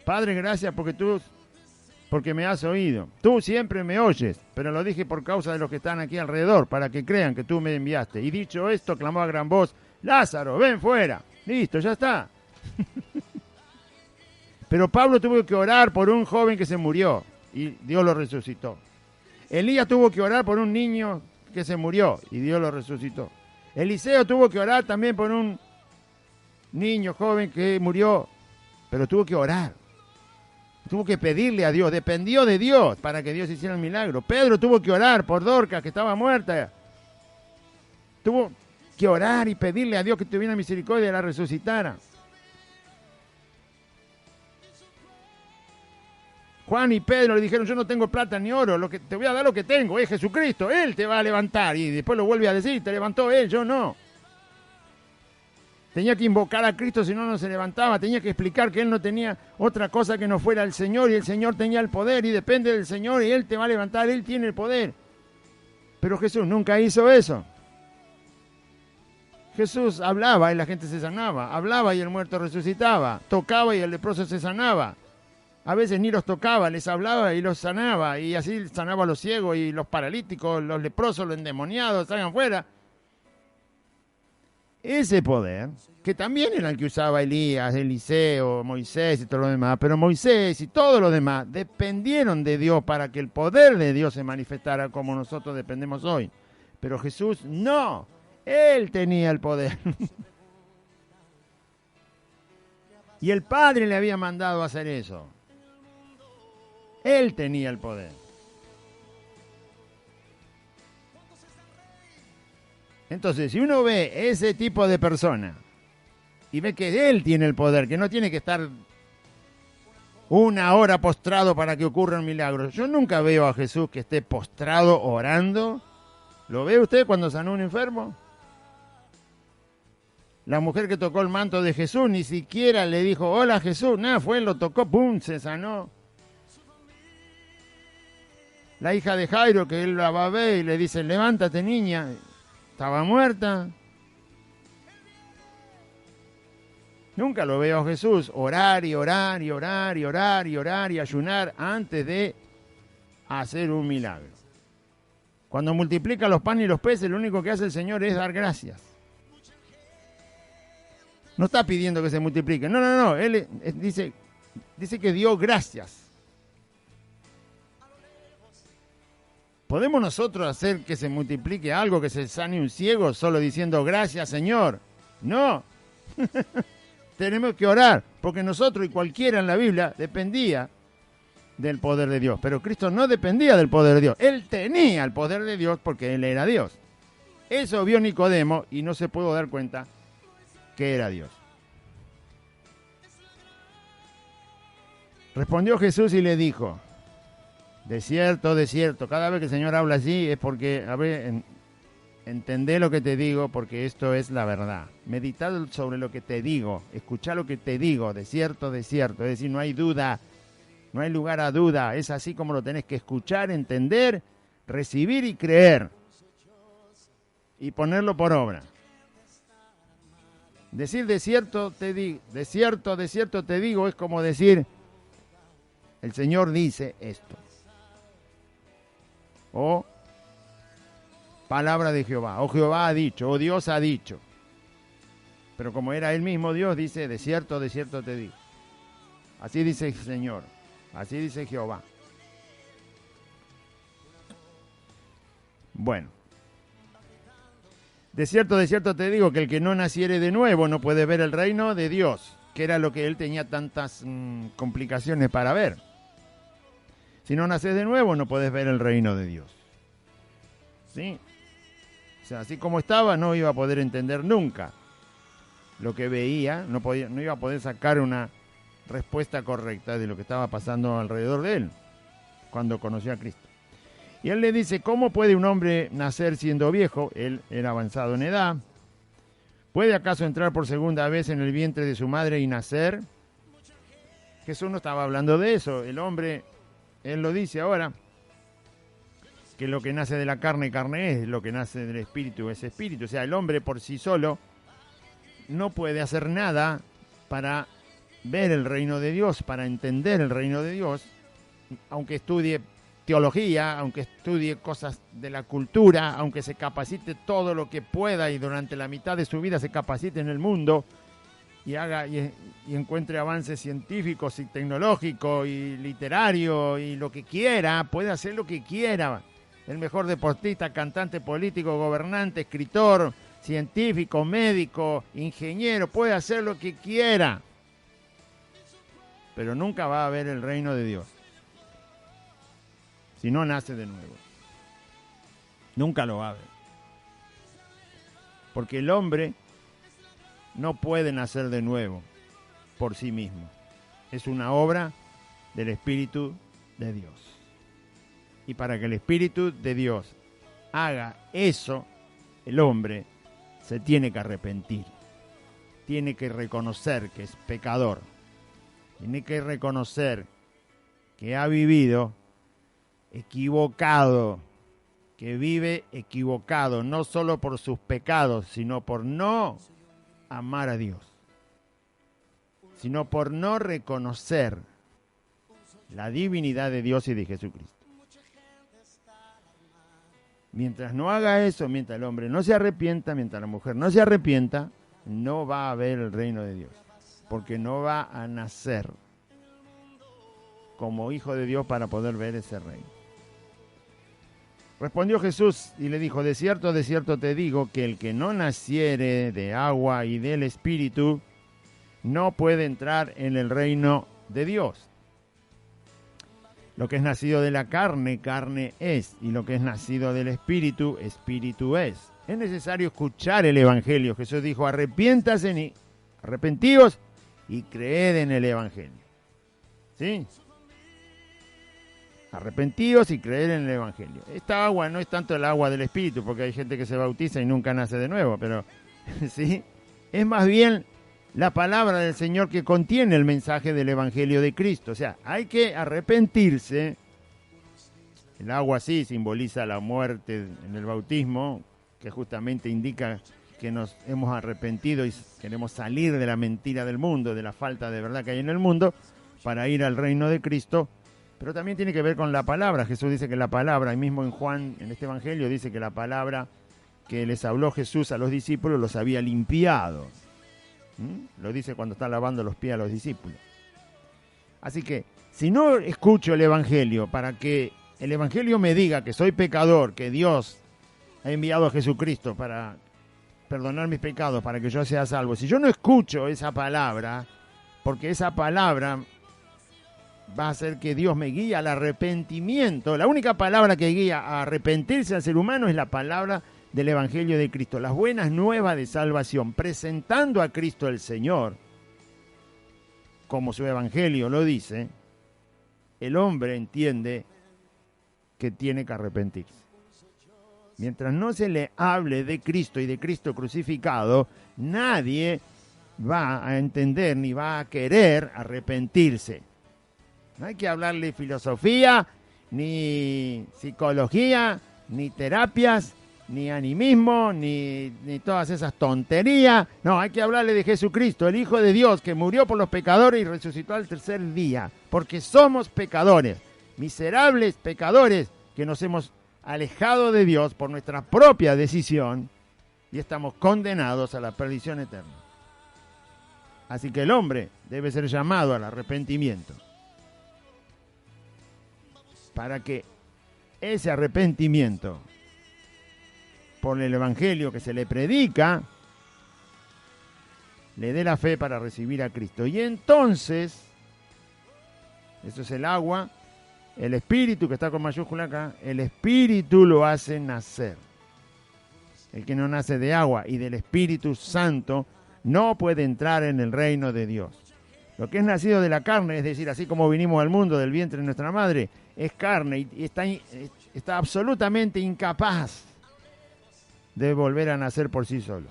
S2: Padre, gracias porque me has oído. Tú siempre me oyes, pero lo dije por causa de los que están aquí alrededor, para que crean que tú me enviaste. Y dicho esto, clamó a gran voz, Lázaro, ven fuera. Listo, ya está. Pero Pablo tuvo que orar por un joven que se murió y Dios lo resucitó. Elías tuvo que orar por un niño que se murió y Dios lo resucitó. Eliseo tuvo que orar también por un niño joven que murió, pero tuvo que orar. Tuvo que pedirle a Dios, dependió de Dios para que Dios hiciera el milagro. Pedro tuvo que orar por Dorcas, que estaba muerta. Tuvo que orar y pedirle a Dios que tuviera misericordia y la resucitara. Juan y Pedro le dijeron, yo no tengo plata ni oro, te voy a dar lo que tengo, es Jesucristo, Él te va a levantar. Y después lo vuelve a decir, te levantó Él, yo no. Tenía que invocar a Cristo, si no, no se levantaba. Tenía que explicar que Él no tenía otra cosa que no fuera el Señor y el Señor tenía el poder y depende del Señor y Él te va a levantar, Él tiene el poder. Pero Jesús nunca hizo eso. Jesús hablaba y la gente se sanaba, hablaba y el muerto resucitaba, tocaba y el leproso se sanaba. A veces ni los tocaba, les hablaba y los sanaba, y así sanaba a los ciegos y los paralíticos, los leprosos, los endemoniados, salgan fuera. Ese poder, que también era el que usaba Elías, Eliseo, Moisés y todo lo demás, pero Moisés y todos los demás dependieron de Dios para que el poder de Dios se manifestara como nosotros dependemos hoy. Pero Jesús no, Él tenía el poder. Y el Padre le había mandado a hacer eso. Él tenía el poder. Entonces, si uno ve ese tipo de persona y ve que Él tiene el poder, que no tiene que estar una hora postrado para que ocurra un milagro. Yo nunca veo a Jesús que esté postrado orando. ¿Lo ve usted cuando sanó a un enfermo? La mujer que tocó el manto de Jesús ni siquiera le dijo, hola Jesús, nada, fue, lo tocó, pum, se sanó. La hija de Jairo, que él la va a ver y le dice, levántate niña, estaba muerta. Nunca lo veo a Jesús orar y orar y orar y orar y orar y ayunar antes de hacer un milagro. Cuando multiplica los panes y los peces, lo único que hace el Señor es dar gracias. No está pidiendo que se multiplique. No. Él dice que dio gracias. ¿Podemos nosotros hacer que se multiplique algo, que se sane un ciego, solo diciendo gracias, Señor? No. Tenemos que orar, porque nosotros y cualquiera en la Biblia dependía del poder de Dios. Pero Cristo no dependía del poder de Dios. Él tenía el poder de Dios porque Él era Dios. Eso vio Nicodemo y no se pudo dar cuenta que era Dios. Respondió Jesús y le dijo, de cierto, cada vez que el Señor habla así es porque, a ver, entendé lo que te digo porque esto es la verdad. Meditad sobre lo que te digo, escuchá lo que te digo, de cierto, es decir, no hay duda, no hay lugar a duda, es así como lo tenés que escuchar, entender, recibir y creer y ponerlo por obra. Decir de cierto te digo es como decir, el Señor dice esto. O palabra de Jehová, o Jehová ha dicho, o Dios ha dicho. Pero como era Él mismo Dios, dice, de cierto te digo. Así dice el Señor, así dice Jehová. Bueno. De cierto te digo que el que no naciere de nuevo no puede ver el reino de Dios, que era lo que él tenía tantas complicaciones para ver. Si no naces de nuevo no puedes ver el reino de Dios. ¿Sí? O sea, así como estaba no iba a poder entender nunca lo que veía, no iba a poder sacar una respuesta correcta de lo que estaba pasando alrededor de él cuando conoció a Cristo. Y él le dice, ¿cómo puede un hombre nacer siendo viejo? Él era avanzado en edad. ¿Puede acaso entrar por segunda vez en el vientre de su madre y nacer? Jesús no estaba hablando de eso. El hombre, él lo dice ahora, que lo que nace de la carne es, lo que nace del espíritu es espíritu. O sea, el hombre por sí solo no puede hacer nada para ver el reino de Dios, para entender el reino de Dios, aunque estudie teología, aunque estudie cosas de la cultura, aunque se capacite todo lo que pueda y durante la mitad de su vida se capacite en el mundo y haga y encuentre avances científicos y tecnológicos y literario y lo que quiera, puede hacer lo que quiera. El mejor deportista, cantante, político, gobernante, escritor, científico, médico, ingeniero, puede hacer lo que quiera. Pero nunca va a ver el reino de Dios si no nace de nuevo. Nunca lo va a ver. Porque el hombre no puede nacer de nuevo por sí mismo. Es una obra del Espíritu de Dios. Y para que el Espíritu de Dios haga eso, el hombre se tiene que arrepentir. Tiene que reconocer que es pecador. Tiene que reconocer que ha vivido equivocado que vive equivocado, no solo por sus pecados, sino por no amar a Dios, sino por no reconocer la divinidad de Dios y de Jesucristo. Mientras no haga eso, mientras el hombre no se arrepienta, mientras la mujer no se arrepienta, no va a haber el reino de Dios, porque no va a nacer como hijo de Dios para poder ver ese reino. Respondió Jesús y le dijo: de cierto te digo que el que no naciere de agua y del Espíritu no puede entrar en el reino de Dios. Lo que es nacido de la carne, carne es, y lo que es nacido del Espíritu, Espíritu es. Es necesario escuchar el Evangelio. Jesús dijo: arrepentíos y creed en el Evangelio. ¿Sí? Arrepentíos y creed en el Evangelio. Esta agua no es tanto el agua del Espíritu, porque hay gente que se bautiza y nunca nace de nuevo, pero ¿sí? Es más bien la palabra del Señor que contiene el mensaje del Evangelio de Cristo. O sea, hay que arrepentirse. El agua sí simboliza la muerte en el bautismo, que justamente indica que nos hemos arrepentido y queremos salir de la mentira del mundo, de la falta de verdad que hay en el mundo, para ir al reino de Cristo. Pero también tiene que ver con la palabra. Jesús dice que la palabra, y mismo en Juan, en este Evangelio, dice que la palabra que les habló Jesús a los discípulos los había limpiado. Lo dice cuando está lavando los pies a los discípulos. Así que, si no escucho el Evangelio para que el Evangelio me diga que soy pecador, que Dios ha enviado a Jesucristo para perdonar mis pecados, para que yo sea salvo, si yo no escucho esa palabra, porque esa palabra va a hacer que Dios me guíe al arrepentimiento. La única palabra que guía a arrepentirse al ser humano es la palabra del Evangelio de Cristo, las buenas nuevas de salvación, presentando a Cristo el Señor, como su Evangelio lo dice. El hombre entiende que tiene que arrepentirse. Mientras no se le hable de Cristo y de Cristo crucificado, nadie va a entender ni va a querer arrepentirse. No hay que hablarle filosofía, ni psicología, ni terapias, ni animismo, ni todas esas tonterías. No, hay que hablarle de Jesucristo, el Hijo de Dios, que murió por los pecadores y resucitó al tercer día. Porque somos pecadores, miserables pecadores, que nos hemos alejado de Dios por nuestra propia decisión y estamos condenados a la perdición eterna. Así que el hombre debe ser llamado al arrepentimiento, para que ese arrepentimiento por el Evangelio que se le predica le dé la fe para recibir a Cristo. Y entonces, eso es el agua, el Espíritu, que está con mayúscula acá, el Espíritu lo hace nacer. El que no nace de agua y del Espíritu Santo no puede entrar en el reino de Dios. Lo que es nacido de la carne, es decir, así como vinimos al mundo del vientre de nuestra madre, es carne y está absolutamente incapaz de volver a nacer por sí solo.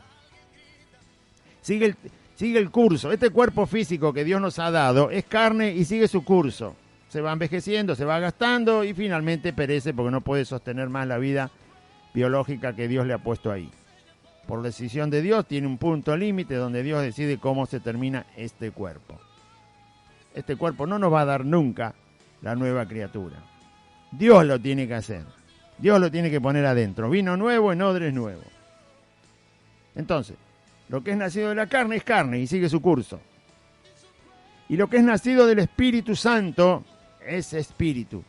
S2: Sigue el curso. Este cuerpo físico que Dios nos ha dado es carne y sigue su curso. Se va envejeciendo, se va gastando y finalmente perece porque no puede sostener más la vida biológica que Dios le ha puesto ahí. Por decisión de Dios tiene un punto límite donde Dios decide cómo se termina este cuerpo. Este cuerpo no nos va a dar nunca la nueva criatura. Dios lo tiene que hacer. Dios lo tiene que poner adentro. Vino nuevo en odres nuevos. Entonces, lo que es nacido de la carne es carne y sigue su curso. Y lo que es nacido del Espíritu Santo es espíritu.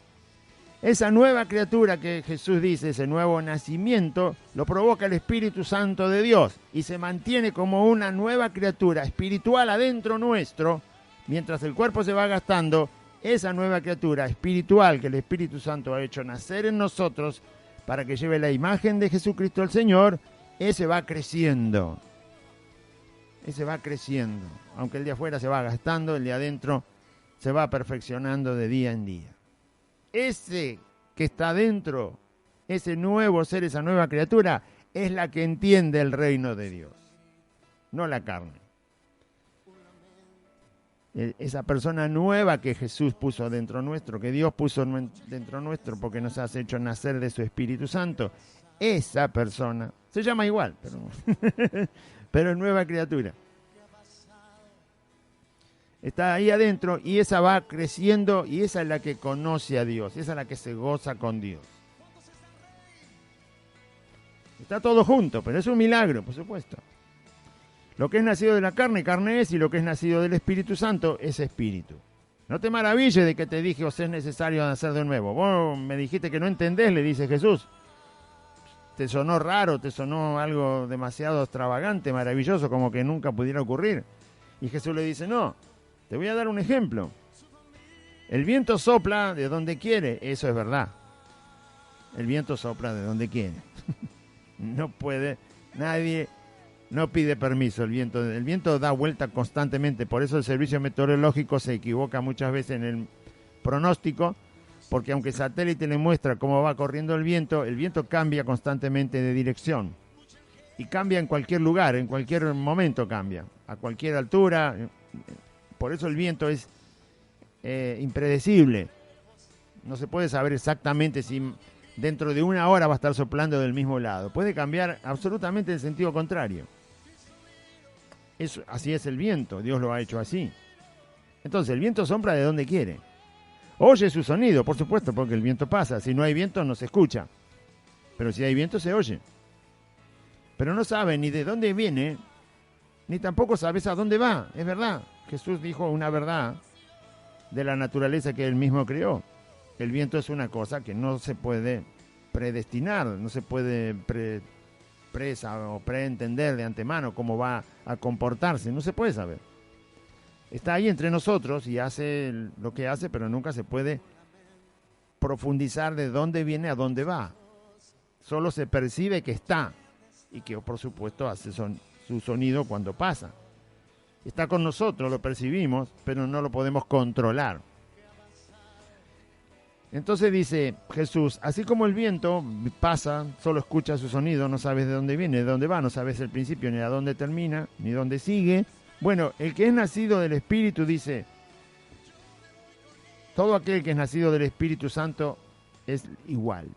S2: Esa nueva criatura que Jesús dice, ese nuevo nacimiento, lo provoca el Espíritu Santo de Dios y se mantiene como una nueva criatura espiritual adentro nuestro. Mientras el cuerpo se va gastando, esa nueva criatura espiritual que el Espíritu Santo ha hecho nacer en nosotros para que lleve la imagen de Jesucristo el Señor, ese va creciendo. Ese va creciendo. Aunque el de afuera se va gastando, el de adentro se va perfeccionando de día en día. Ese que está dentro, ese nuevo ser, esa nueva criatura, es la que entiende el reino de Dios, no la carne. esa persona nueva que Jesús puso dentro nuestro, que Dios puso dentro nuestro porque nos has hecho nacer de su Espíritu Santo, esa persona se llama igual, pero es nueva criatura. Está ahí adentro y esa va creciendo y esa es la que conoce a Dios, esa es la que se goza con Dios. Está todo junto, pero es un milagro, por supuesto. Lo que es nacido de la carne, carne es, y lo que es nacido del Espíritu Santo es espíritu. No te maravilles de que te dije, os es necesario nacer de nuevo. Vos me dijiste que no entendés, le dice Jesús. Te sonó raro, te sonó algo demasiado extravagante, maravilloso, como que nunca pudiera ocurrir. Y Jesús le dice, no, te voy a dar un ejemplo. El viento sopla de donde quiere, eso es verdad. El viento sopla de donde quiere. No puede, nadie no pide permiso. El viento da vuelta constantemente, por eso el servicio meteorológico se equivoca muchas veces en el pronóstico, porque aunque el satélite le muestra cómo va corriendo el viento cambia constantemente de dirección. Y cambia en cualquier lugar, en cualquier momento cambia, a cualquier altura. Por eso el viento es impredecible. No se puede saber exactamente si dentro de una hora va a estar soplando del mismo lado. Puede cambiar absolutamente en sentido contrario. Así es el viento, Dios lo ha hecho así. Entonces el viento sopla de donde quiere. Oye su sonido, por supuesto, porque el viento pasa. Si no hay viento no se escucha. Pero si hay viento se oye. Pero no sabe ni de dónde viene, ni tampoco sabes a dónde va. Es verdad. Jesús dijo una verdad de la naturaleza que él mismo creó. El viento es una cosa que no se puede predestinar, no se puede preentender de antemano cómo va a comportarse, no se puede saber. Está ahí entre nosotros y hace lo que hace, pero nunca se puede profundizar de dónde viene a dónde va. Solo se percibe que está y que por supuesto hace su sonido cuando pasa. Está con nosotros, lo percibimos, pero no lo podemos controlar. Entonces dice Jesús, así como el viento pasa, solo escucha su sonido, no sabes de dónde viene, de dónde va, no sabes el principio, ni a dónde termina, ni dónde sigue. Bueno, el que es nacido del Espíritu dice, todo aquel que es nacido del Espíritu Santo es igual.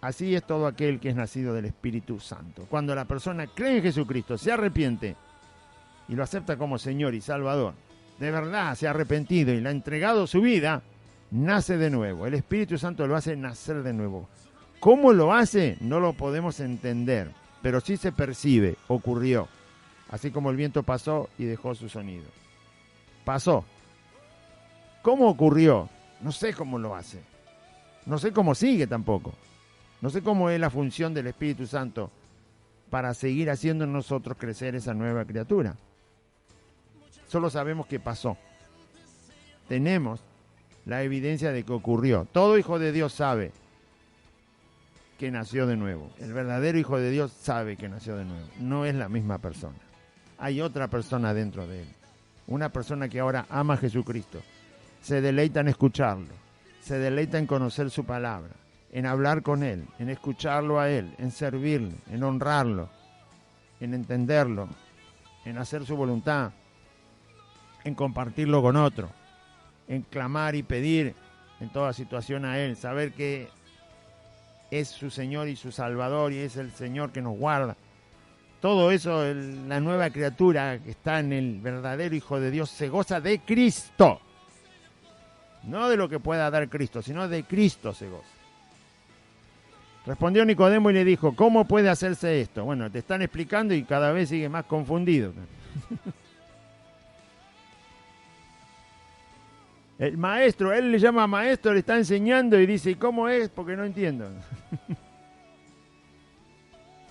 S2: Así es todo aquel que es nacido del Espíritu Santo. Cuando la persona cree en Jesucristo, se arrepiente y lo acepta como Señor y Salvador, de verdad se ha arrepentido y le ha entregado su vida, nace de nuevo. El Espíritu Santo lo hace nacer de nuevo. ¿Cómo lo hace? No lo podemos entender, pero sí se percibe, ocurrió. Así como el viento pasó y dejó su sonido. Pasó. ¿Cómo ocurrió? No sé cómo lo hace. No sé cómo sigue tampoco. No sé cómo es la función del Espíritu Santo para seguir haciendo en nosotros crecer esa nueva criatura. Solo sabemos que pasó. Tenemos la evidencia de que ocurrió. Todo hijo de Dios sabe que nació de nuevo. El verdadero hijo de Dios sabe que nació de nuevo. No es la misma persona. Hay otra persona dentro de él. Una persona que ahora ama a Jesucristo. Se deleita en escucharlo. Se deleita en conocer su palabra. En hablar con él. En escucharlo a él. En servirle. En honrarlo. En entenderlo. En hacer su voluntad. En compartirlo con otro. En clamar y pedir en toda situación a él. Saber que es su Señor y su Salvador y es el Señor que nos guarda. Todo eso, la nueva criatura que está en el verdadero Hijo de Dios se goza de Cristo. No de lo que pueda dar Cristo, sino de Cristo se goza. Respondió Nicodemo y le dijo, ¿cómo puede hacerse esto? Bueno, te están explicando y cada vez sigue más confundido. El maestro, él le llama maestro, le está enseñando y dice, ¿y cómo es? Porque no entiendo.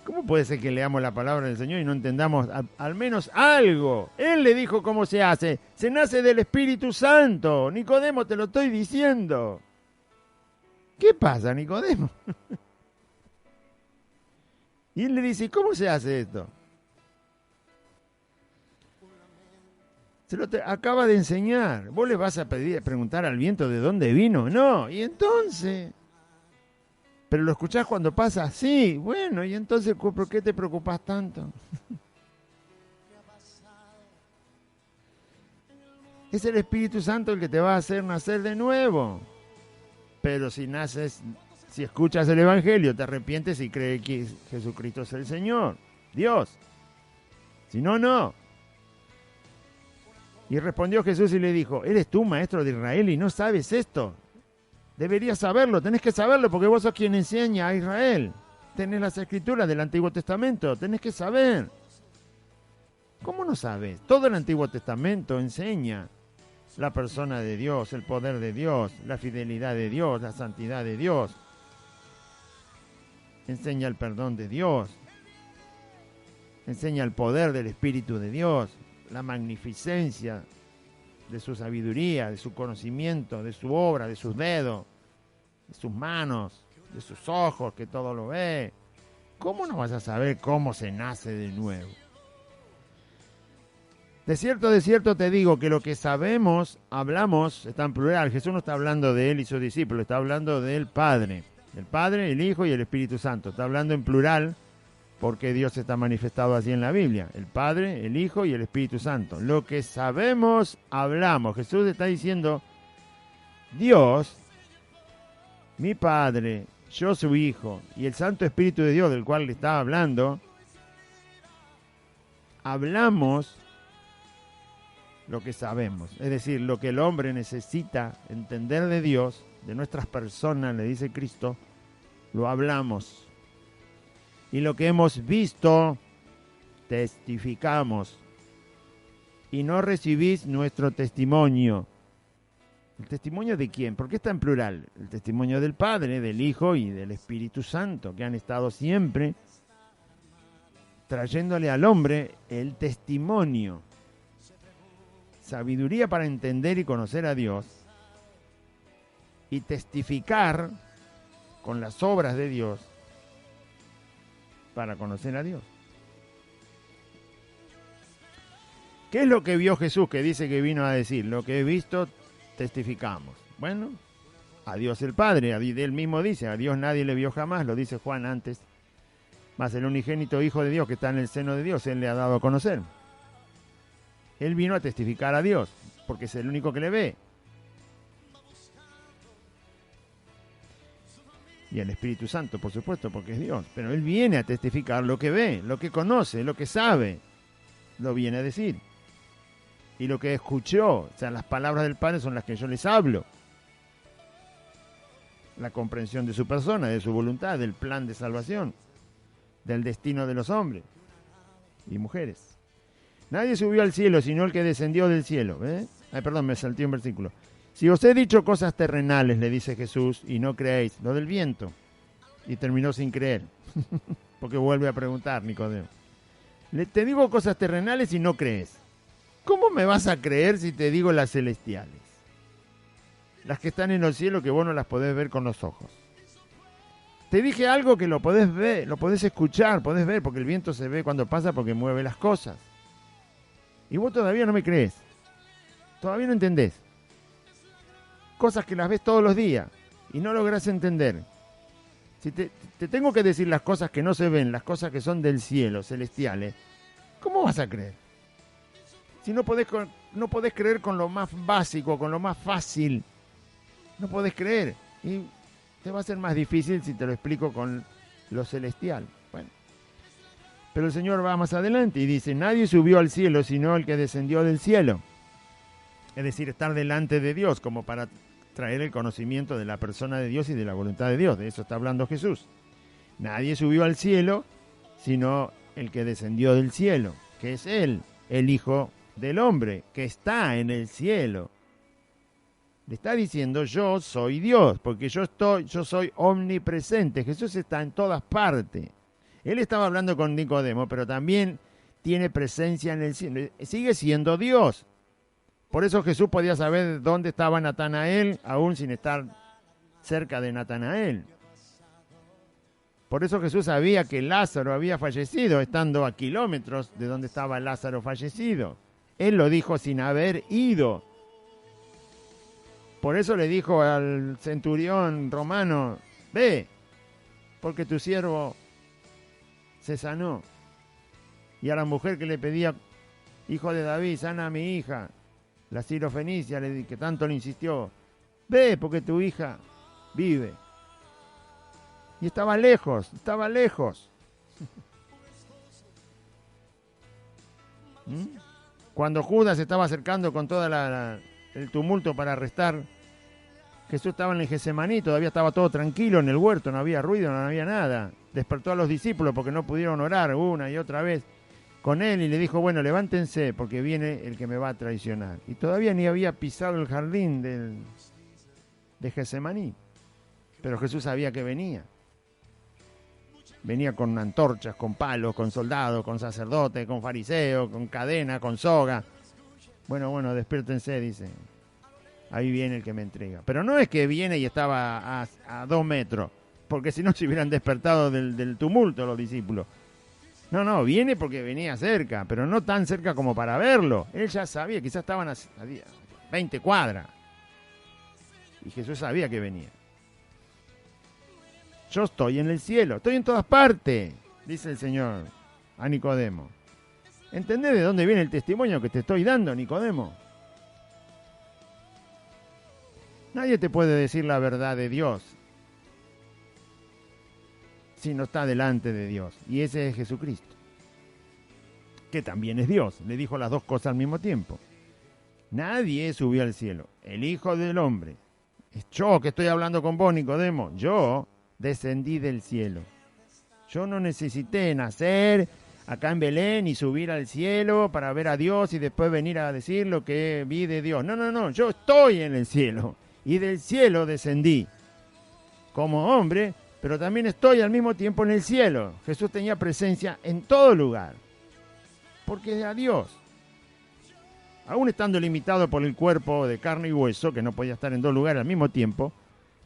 S2: ¿Cómo puede ser que leamos la palabra del Señor y no entendamos al menos algo? Él le dijo cómo se hace. Se nace del Espíritu Santo. Nicodemo, te lo estoy diciendo. ¿Qué pasa, Nicodemo? Y él le dice, ¿cómo se hace esto? Se lo acaba de enseñar. ¿Vos le vas a preguntar al viento de dónde vino? No. ¿Y entonces? ¿Pero lo escuchás cuando pasa? Sí. Bueno, ¿y entonces por qué te preocupás tanto? Es el Espíritu Santo el que te va a hacer nacer de nuevo. Pero si escuchas el Evangelio, te arrepientes y crees que Jesucristo es el Señor, Dios. Si no, no. Y respondió Jesús y le dijo, ¿eres tú, maestro de Israel, y no sabes esto? Deberías saberlo, tenés que saberlo, porque vos sos quien enseña a Israel. Tenés las escrituras del Antiguo Testamento, tenés que saber. ¿Cómo no sabes? Todo el Antiguo Testamento enseña la persona de Dios, el poder de Dios, la fidelidad de Dios, la santidad de Dios. Enseña el perdón de Dios. Enseña el poder del Espíritu de Dios, la magnificencia de su sabiduría, de su conocimiento, de su obra, de sus dedos, de sus manos, de sus ojos, que todo lo ve. ¿Cómo no vas a saber cómo se nace de nuevo? De cierto te digo que lo que sabemos, hablamos, está en plural. Jesús no está hablando de él y sus discípulos, está hablando del Padre. El Padre, el Hijo y el Espíritu Santo. Está hablando en plural porque Dios está manifestado así en la Biblia. El Padre, el Hijo y el Espíritu Santo. Lo que sabemos, hablamos. Jesús está diciendo, Dios, mi Padre, yo su Hijo y el Santo Espíritu de Dios del cual le estaba hablando, hablamos lo que sabemos, es decir, lo que el hombre necesita entender de Dios, de nuestras personas, le dice Cristo, lo hablamos. Y lo que hemos visto, testificamos. Y no recibís nuestro testimonio. ¿El testimonio de quién? ¿Por qué está en plural? El testimonio del Padre, del Hijo y del Espíritu Santo, que han estado siempre trayéndole al hombre el testimonio. Sabiduría para entender y conocer a Dios y testificar con las obras de Dios para conocer a Dios. ¿Qué es lo que vio Jesús que dice que vino a decir? Lo que he visto, testificamos. Bueno, a Dios el Padre, él mismo dice, a Dios nadie le vio jamás, lo dice Juan antes, mas el unigénito Hijo de Dios que está en el seno de Dios, Él le ha dado a conocer. Él vino a testificar a Dios, porque es el único que le ve. Y el Espíritu Santo, por supuesto, porque es Dios. Pero Él viene a testificar lo que ve, lo que conoce, lo que sabe. Lo viene a decir. Y lo que escuchó, o sea, las palabras del Padre son las que yo les hablo. La comprensión de su persona, de su voluntad, del plan de salvación, del destino de los hombres y mujeres. Nadie subió al cielo, sino el que descendió del cielo. Ay, perdón, me salté un versículo. Si os he dicho cosas terrenales, le dice Jesús, y no creéis, lo del viento. Y terminó sin creer, porque vuelve a preguntar Nicodemo. Te digo cosas terrenales y no crees. ¿Cómo me vas a creer si te digo las celestiales? Las que están en el cielo que vos no las podés ver con los ojos. Te dije algo que lo podés ver, lo podés escuchar, podés ver, porque el viento se ve cuando pasa porque mueve las cosas. Y vos todavía no me crees. Todavía no entendés. Cosas que las ves todos los días y no lográs entender. Si te tengo que decir las cosas que no se ven, las cosas que son del cielo, celestiales, ¿cómo vas a creer? Si no podés creer con lo más básico, con lo más fácil. No podés creer. Y te va a ser más difícil si te lo explico con lo celestial. Bueno. Pero el Señor va más adelante y dice, nadie subió al cielo sino el que descendió del cielo. Es decir, estar delante de Dios como para traer el conocimiento de la persona de Dios y de la voluntad de Dios. De eso está hablando Jesús. Nadie subió al cielo sino el que descendió del cielo, que es Él, el Hijo del Hombre, que está en el cielo. Le está diciendo, yo soy Dios, porque yo soy omnipresente. Jesús está en todas partes. Él estaba hablando con Nicodemo, pero también tiene presencia en el cielo. Sigue siendo Dios. Por eso Jesús podía saber dónde estaba Natanael, aún sin estar cerca de Natanael. Por eso Jesús sabía que Lázaro había fallecido, estando a kilómetros de donde estaba Lázaro fallecido. Él lo dijo sin haber ido. Por eso le dijo al centurión romano, ve, porque tu siervo se sanó. Y a la mujer que le pedía, hijo de David, sana a mi hija, la sirofenicia, que tanto le insistió, ve porque tu hija vive. Y estaba lejos, estaba lejos. ¿Mm? Cuando Judas se estaba acercando con todo el tumulto para arrestar, Jesús estaba en el Getsemaní, todavía estaba todo tranquilo en el huerto, no había ruido, no había nada. Despertó a los discípulos porque no pudieron orar una y otra vez con él y le dijo, bueno, levántense porque viene el que me va a traicionar. Y todavía ni había pisado el jardín de Getsemaní, pero Jesús sabía que venía. Venía con antorchas, con palos, con soldados, con sacerdotes, con fariseos, con cadena, con soga. Bueno, despiértense, dice. Ahí viene el que me entrega. Pero no es que viene y estaba a 2 metros, porque si no se hubieran despertado del tumulto los discípulos. No, viene porque venía cerca, pero no tan cerca como para verlo. Él ya sabía, quizás estaban a 20 cuadras. Y Jesús sabía que venía. Yo estoy en el cielo, estoy en todas partes, dice el Señor a Nicodemo. ¿Entendés de dónde viene el testimonio que te estoy dando, Nicodemo? Nadie te puede decir la verdad de Dios si no está delante de Dios. Y ese es Jesucristo, que también es Dios. Le dijo las dos cosas al mismo tiempo. Nadie subió al cielo. El Hijo del Hombre. Es yo que estoy hablando con vos, Nicodemo. Yo descendí del cielo. Yo no necesité nacer acá en Belén y subir al cielo para ver a Dios y después venir a decir lo que vi de Dios. No. Yo estoy en el cielo. Y del cielo descendí como hombre, pero también estoy al mismo tiempo en el cielo. Jesús tenía presencia en todo lugar, porque era Dios. Aún estando limitado por el cuerpo de carne y hueso, que no podía estar en dos lugares al mismo tiempo,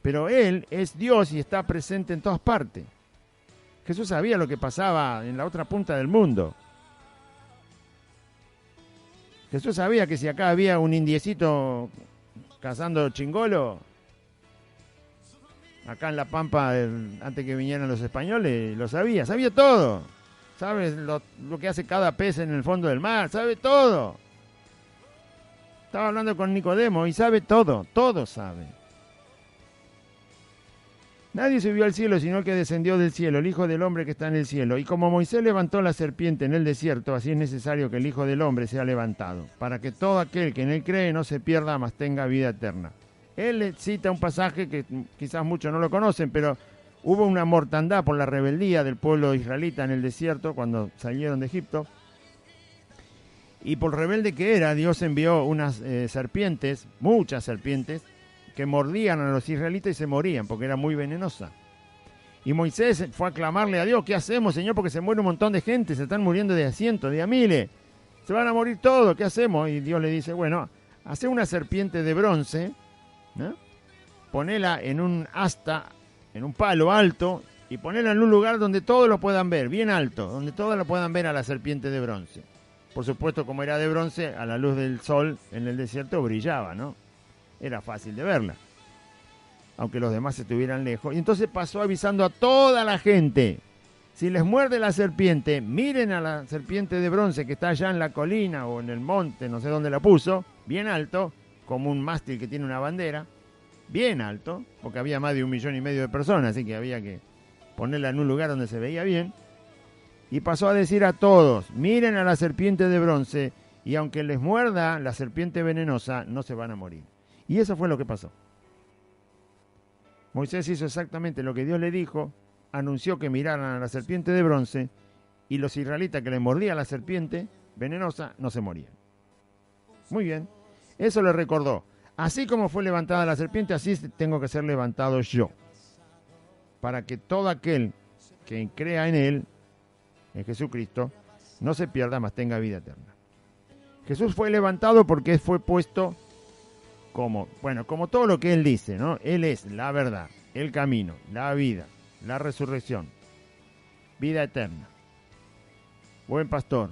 S2: pero Él es Dios y está presente en todas partes. Jesús sabía lo que pasaba en la otra punta del mundo. Jesús sabía que si acá había un indiecito cazando chingolo, acá en La Pampa, antes que vinieran los españoles, lo sabía todo. Sabe lo que hace cada pez en el fondo del mar, sabe todo. Estaba hablando con Nicodemo y sabe todo sabe. Nadie subió al cielo sino el que descendió del cielo, el Hijo del Hombre que está en el cielo. Y como Moisés levantó la serpiente en el desierto, así es necesario que el Hijo del Hombre sea levantado, para que todo aquel que en él cree no se pierda, mas tenga vida eterna. Él cita un pasaje que quizás muchos no lo conocen, pero hubo una mortandad por la rebeldía del pueblo israelita en el desierto cuando salieron de Egipto. Y por rebelde que era, Dios envió unas serpientes, muchas serpientes, que mordían a los israelitas y se morían porque era muy venenosa. Y Moisés fue a clamarle a Dios, ¿qué hacemos, Señor? Porque se muere un montón de gente, se están muriendo de a cientos, de a miles. Se van a morir todos, ¿qué hacemos? Y Dios le dice, bueno, hace una serpiente de bronce, ¿no? Ponela en un asta, en un palo alto, y ponela en un lugar donde todos lo puedan ver, bien alto, donde todos lo puedan ver a la serpiente de bronce. Por supuesto, como era de bronce, a la luz del sol en el desierto brillaba, ¿no? Era fácil de verla, aunque los demás estuvieran lejos. Y entonces pasó avisando a toda la gente, si les muerde la serpiente, miren a la serpiente de bronce que está allá en la colina o en el monte, no sé dónde la puso, bien alto, como un mástil que tiene una bandera, bien alto, porque había más de 1,5 millones de personas, así que había que ponerla en un lugar donde se veía bien. Y pasó a decir a todos, miren a la serpiente de bronce, y aunque les muerda la serpiente venenosa, no se van a morir. Y eso fue lo que pasó. Moisés hizo exactamente lo que Dios le dijo, anunció que miraran a la serpiente de bronce, y los israelitas que le mordían la serpiente venenosa no se morían. Muy bien, eso le recordó. Así como fue levantada la serpiente, así tengo que ser levantado yo, para que todo aquel que crea en Él, en Jesucristo, no se pierda, mas tenga vida eterna. Jesús fue levantado porque fue puesto como todo lo que Él dice, ¿no? Él es la verdad, el camino, la vida, la resurrección, vida eterna, buen pastor,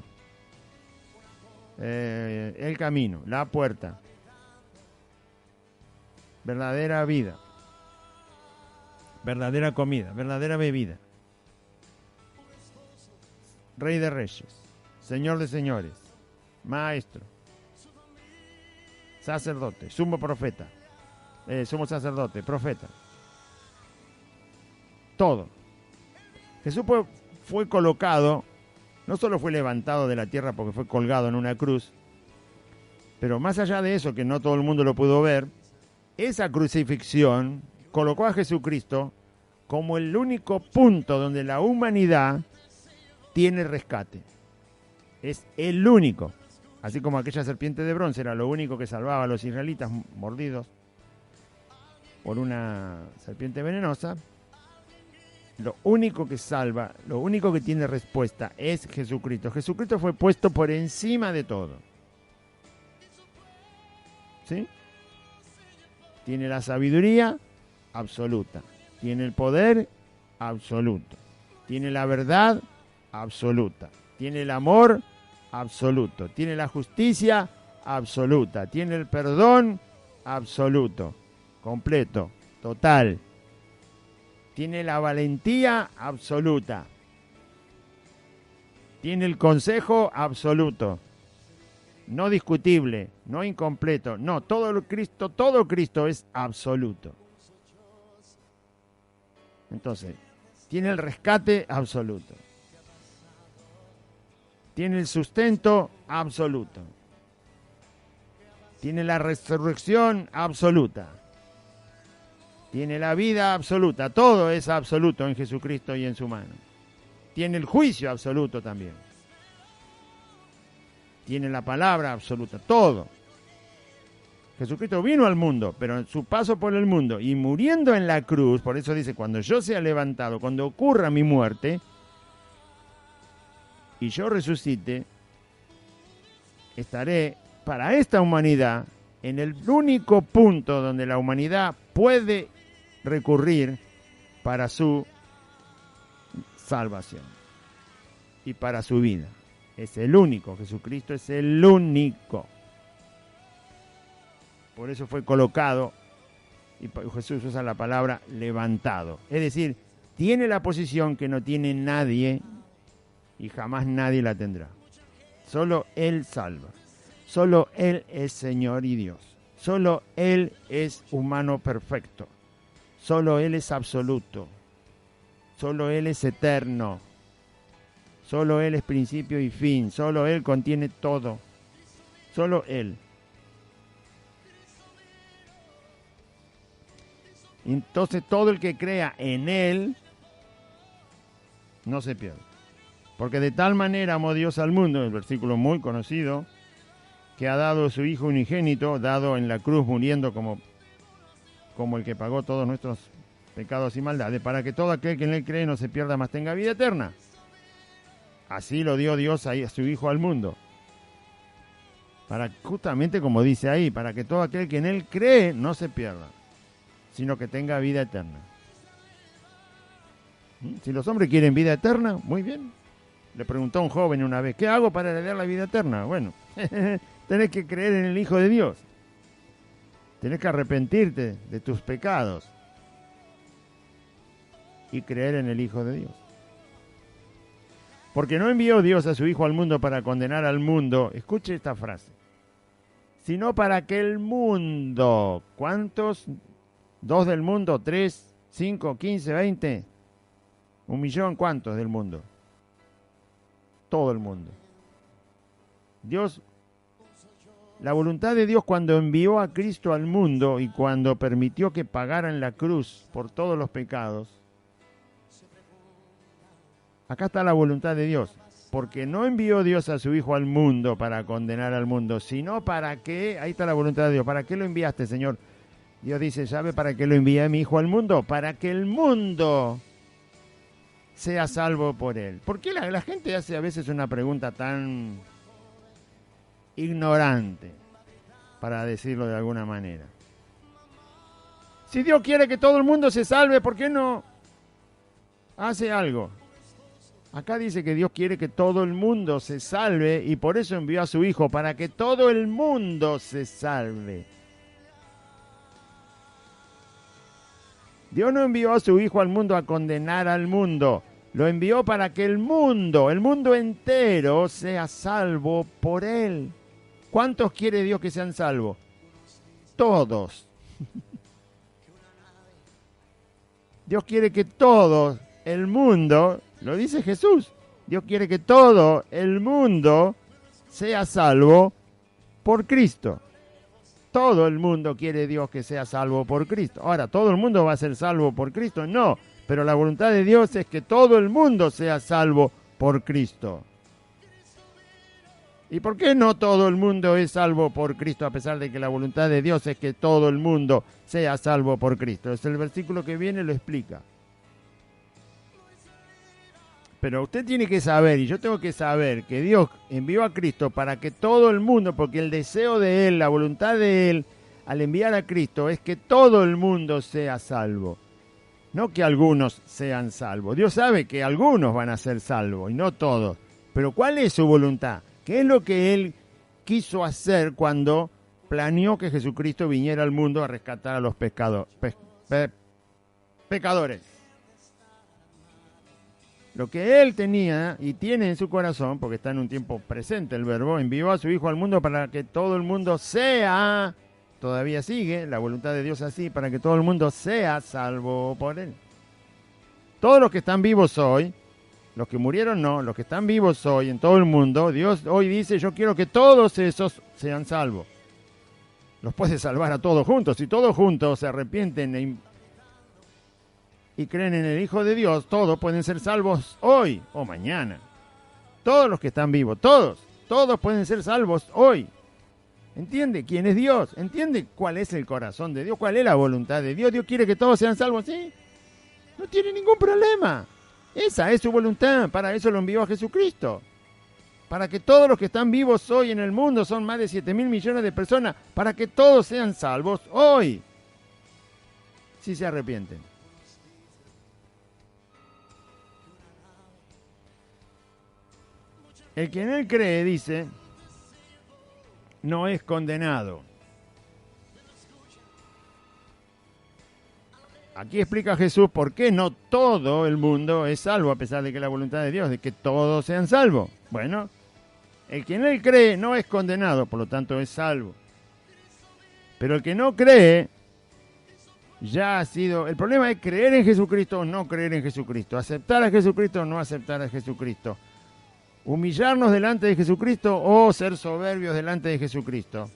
S2: el camino, la puerta, verdadera vida, verdadera comida, verdadera bebida, Rey de Reyes, Señor de Señores, Maestro. sacerdote, sumo profeta, sumo sacerdote, profeta. Todo. Jesús fue colocado, no solo fue levantado de la tierra porque fue colgado en una cruz, pero más allá de eso, que no todo el mundo lo pudo ver, esa crucifixión colocó a Jesucristo como el único punto donde la humanidad tiene rescate. Es el único. Así como aquella serpiente de bronce era lo único que salvaba a los israelitas mordidos por una serpiente venenosa, lo único que salva, lo único que tiene respuesta es Jesucristo. Jesucristo fue puesto por encima de todo. ¿Sí? Tiene la sabiduría absoluta. Tiene el poder absoluto. Tiene la verdad absoluta. Tiene el amor absoluto. Tiene la justicia absoluta. Tiene el perdón absoluto. Completo. Total. Tiene la valentía absoluta. Tiene el consejo absoluto. No discutible, no incompleto. No, todo Cristo es absoluto. Entonces, tiene el rescate absoluto. Tiene el sustento absoluto. Tiene la resurrección absoluta. Tiene la vida absoluta. Todo es absoluto en Jesucristo y en su mano. Tiene el juicio absoluto también. Tiene la palabra absoluta. Todo. Jesucristo vino al mundo, pero en su paso por el mundo y muriendo en la cruz, por eso dice, cuando yo sea levantado, cuando ocurra mi muerte y yo resucite, estaré para esta humanidad en el único punto donde la humanidad puede recurrir para su salvación y para su vida. Es el único, Jesucristo es el único. Por eso fue colocado, y Jesús usa la palabra levantado. Es decir, tiene la posición que no tiene nadie y jamás nadie la tendrá. Solo Él salva. Solo Él es Señor y Dios. Solo Él es humano perfecto. Solo Él es absoluto. Solo Él es eterno. Solo Él es principio y fin. Solo Él contiene todo. Solo Él. Entonces todo el que crea en Él no se pierde. Porque de tal manera amó Dios al mundo, el versículo muy conocido, que ha dado a su Hijo unigénito, dado en la cruz muriendo como el que pagó todos nuestros pecados y maldades, para que todo aquel que en Él cree no se pierda, mas tenga vida eterna. Así lo dio Dios a su Hijo al mundo. Para, justamente como dice ahí, para que todo aquel que en Él cree no se pierda, sino que tenga vida eterna. Si los hombres quieren vida eterna, muy bien. Le preguntó a un joven una vez, ¿qué hago para heredar la vida eterna? Bueno, tenés que creer en el Hijo de Dios. Tenés que arrepentirte de tus pecados y creer en el Hijo de Dios. Porque no envió Dios a su Hijo al mundo para condenar al mundo, escuche esta frase, sino para que el mundo, ¿cuántos? ¿2 del mundo? ¿3? ¿5? ¿15? ¿20? ¿1 millón? ¿Cuántos del mundo? Todo el mundo. Dios, la voluntad de Dios cuando envió a Cristo al mundo y cuando permitió que pagara en la cruz por todos los pecados, acá está la voluntad de Dios, porque no envió Dios a su Hijo al mundo para condenar al mundo, sino para que, ahí está la voluntad de Dios, ¿para qué lo enviaste, Señor? Dios dice, ¿sabe para qué lo envié a mi Hijo al mundo? Para que el mundo sea salvo por Él. ¿Por qué la gente hace a veces una pregunta tan ignorante, para decirlo de alguna manera? Si Dios quiere que todo el mundo se salve, ¿por qué no hace algo? Acá dice que Dios quiere que todo el mundo se salve y por eso envió a su Hijo, para que todo el mundo se salve. Dios no envió a su Hijo al mundo a condenar al mundo. Lo envió para que el mundo entero sea salvo por Él. ¿Cuántos quiere Dios que sean salvos? todos. Dios quiere que todo el mundo, lo dice Jesús, Dios quiere que todo el mundo sea salvo por Cristo. Todo el mundo quiere Dios que sea salvo por Cristo. Ahora, ¿todo el mundo va a ser salvo por Cristo? No, pero la voluntad de Dios es que todo el mundo sea salvo por Cristo. ¿Y por qué no todo el mundo es salvo por Cristo, a pesar de que la voluntad de Dios es que todo el mundo sea salvo por Cristo? Es el versículo que viene, lo explica. Pero usted tiene que saber, y yo tengo que saber, que Dios envió a Cristo para que todo el mundo, porque el deseo de Él, la voluntad de Él, al enviar a Cristo, es que todo el mundo sea salvo. No que algunos sean salvos. Dios sabe que algunos van a ser salvos, y no todos. Pero ¿cuál es su voluntad? ¿Qué es lo que Él quiso hacer cuando planeó que Jesucristo viniera al mundo a rescatar a los pecadores? Lo que Él tenía y tiene en su corazón, porque está en un tiempo presente el verbo, envió a su Hijo al mundo para que todo el mundo sea, todavía sigue, la voluntad de Dios así, para que todo el mundo sea salvo por Él. Todos los que están vivos hoy, los que murieron no, los que están vivos hoy en todo el mundo, Dios hoy dice, yo quiero que todos esos sean salvos. Los puede salvar a todos juntos. Si todos juntos se arrepienten y creen en el Hijo de Dios, todos pueden ser salvos hoy o mañana. Todos los que están vivos, todos pueden ser salvos hoy. ¿Entiende quién es Dios? ¿Entiende cuál es el corazón de Dios? ¿Cuál es la voluntad de Dios? ¿Dios quiere que todos sean salvos? ¿Sí? No tiene ningún problema. Esa es su voluntad. Para eso lo envió a Jesucristo. Para que todos los que están vivos hoy en el mundo, son más de 7.000 millones de personas, para que todos sean salvos hoy, si se arrepienten. El que en Él cree, dice, no es condenado. Aquí explica Jesús por qué no todo el mundo es salvo, a pesar de que la voluntad de Dios, de que todos sean salvos. Bueno, el que en Él cree no es condenado, por lo tanto es salvo. Pero el que no cree, ya ha sido... El problema es creer en Jesucristo o no creer en Jesucristo, aceptar a Jesucristo o no aceptar a Jesucristo, humillarnos delante de Jesucristo o ser soberbios delante de Jesucristo,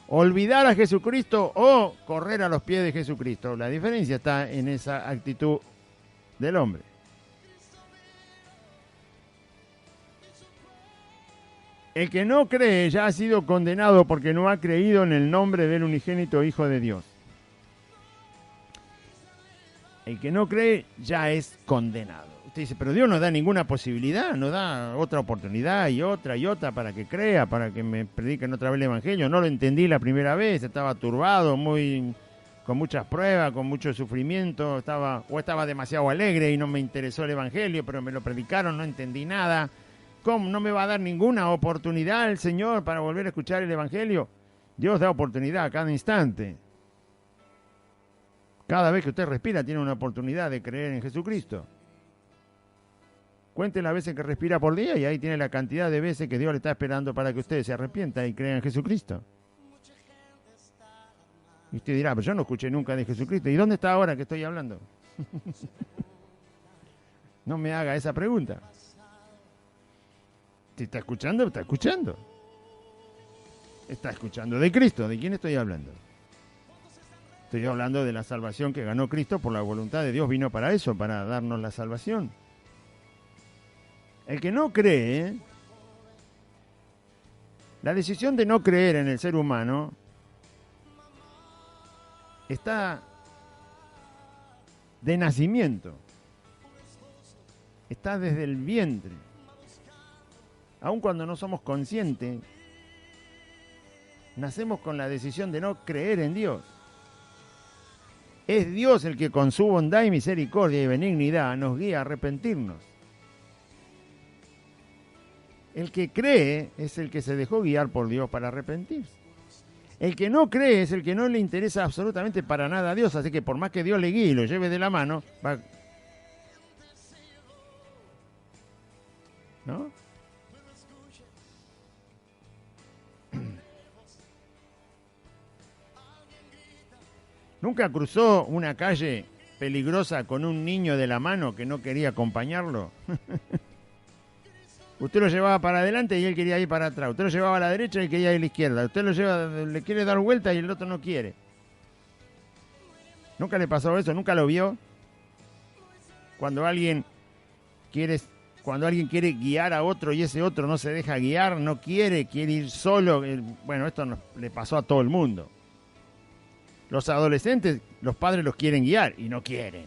S2: olvidar a Jesucristo o correr a los pies de Jesucristo. La diferencia está en esa actitud del hombre. El que no cree ya ha sido condenado porque no ha creído en el nombre del unigénito Hijo de Dios. El que no cree ya es condenado. Usted dice, pero Dios no da ninguna posibilidad, no da otra oportunidad y otra para que crea, para que me prediquen otra vez el Evangelio. No lo entendí la primera vez, estaba turbado, con muchas pruebas, con mucho sufrimiento, estaba demasiado alegre y no me interesó el Evangelio, pero me lo predicaron, no entendí nada. ¿Cómo no me va a dar ninguna oportunidad el Señor para volver a escuchar el Evangelio? Dios da oportunidad a cada instante. Cada vez que usted respira tiene una oportunidad de creer en Jesucristo. Cuente las veces que respira por día y ahí tiene la cantidad de veces que Dios le está esperando para que usted se arrepienta y crea en Jesucristo. Y usted dirá, pero yo no escuché nunca de Jesucristo. ¿Y dónde está ahora que estoy hablando? No me haga esa pregunta. Si está escuchando, está escuchando. Está escuchando de Cristo. ¿De quién estoy hablando? Estoy hablando de la salvación que ganó Cristo por la voluntad de Dios. Vino para eso, para darnos la salvación. El que no cree, la decisión de no creer en el ser humano está de nacimiento. Está desde el vientre. Aun cuando no somos conscientes, nacemos con la decisión de no creer en Dios. Es Dios el que con su bondad y misericordia y benignidad nos guía a arrepentirnos. El que cree es el que se dejó guiar por Dios para arrepentirse. El que no cree es el que no le interesa absolutamente para nada a Dios, así que por más que Dios le guíe y lo lleve de la mano, va... ¿No? ¿Nunca cruzó una calle peligrosa con un niño de la mano que no quería acompañarlo? Usted lo llevaba para adelante y él quería ir para atrás. Usted lo llevaba a la derecha y él quería ir a la izquierda. Usted lo lleva, le quiere dar vuelta y el otro no quiere. ¿Nunca le pasó eso? ¿Nunca lo vio? Cuando alguien quiere guiar a otro y ese otro no se deja guiar, no quiere ir solo. Bueno, esto le pasó a todo el mundo. Los adolescentes, los padres los quieren guiar y no quieren.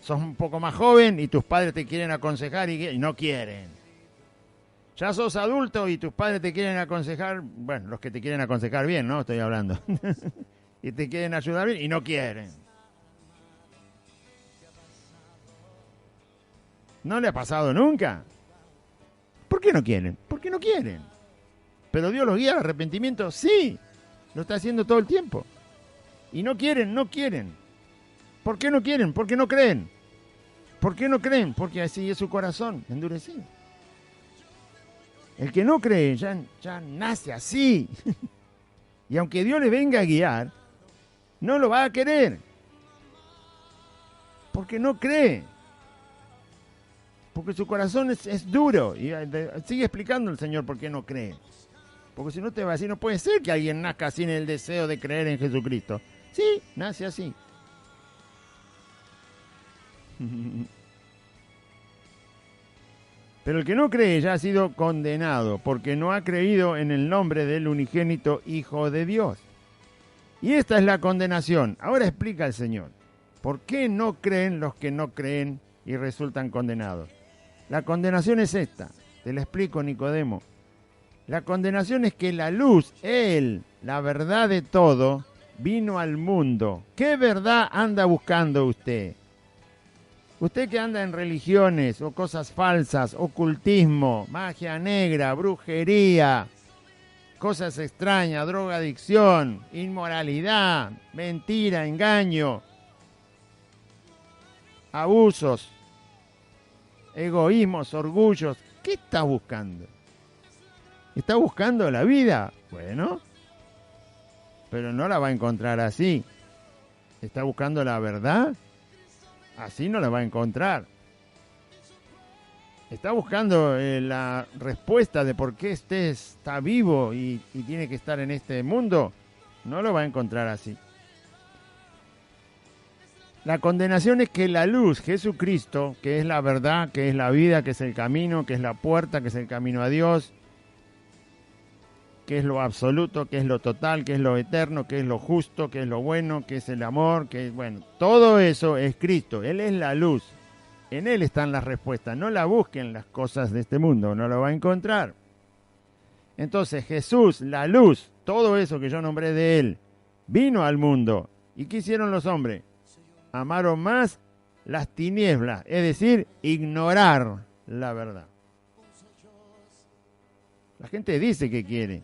S2: Sos un poco más joven y tus padres te quieren aconsejar y no quieren. Ya sos adulto y tus padres te quieren aconsejar, bueno, los que te quieren aconsejar bien, ¿no? Estoy hablando. Y te quieren ayudar bien y no quieren. ¿No le ha pasado nunca? ¿Por qué no quieren? Porque no quieren. ¿Pero Dios los guía al arrepentimiento? Sí, lo está haciendo todo el tiempo. Y no quieren. ¿Por qué no quieren? Porque no creen. ¿Por qué no creen? Porque así es su corazón endurecido. El que no cree ya nace así. Y aunque Dios le venga a guiar, no lo va a querer. Porque no cree. Porque su corazón es duro. Y sigue explicando el Señor por qué no cree. Porque si no te va a decir, no puede ser que alguien nazca sin el deseo de creer en Jesucristo. Sí, nace así. Pero el que no cree ya ha sido condenado porque no ha creído en el nombre del unigénito Hijo de Dios. Y esta es la condenación. Ahora explica el Señor. ¿Por qué no creen los que no creen y resultan condenados? La condenación es esta. Te la explico, Nicodemo. La condenación es que la luz, Él, la verdad de todo, vino al mundo. ¿Qué verdad anda buscando usted? Usted que anda en religiones o cosas falsas, ocultismo, magia negra, brujería, cosas extrañas, drogadicción, inmoralidad, mentira, engaño, abusos, egoísmos, orgullos. ¿Qué está buscando? ¿Está buscando la vida? Bueno, pero no la va a encontrar así. ¿Está buscando la verdad? Así no la va a encontrar. Está buscando la respuesta de por qué está vivo y tiene que estar en este mundo. No lo va a encontrar así. La condenación es que la luz, Jesucristo, que es la verdad, que es la vida, que es el camino, que es la puerta, que es el camino a Dios, que es lo absoluto, que es lo total, que es lo eterno, que es lo justo, que es lo bueno, que es el amor, que es, bueno, todo eso es Cristo. Él es la luz. En Él están las respuestas. No la busquen las cosas de este mundo, no lo va a encontrar. Entonces Jesús, la luz, todo eso que yo nombré de Él, vino al mundo. ¿Y qué hicieron los hombres? Amaron más las tinieblas, es decir, ignorar la verdad. La gente dice que quiere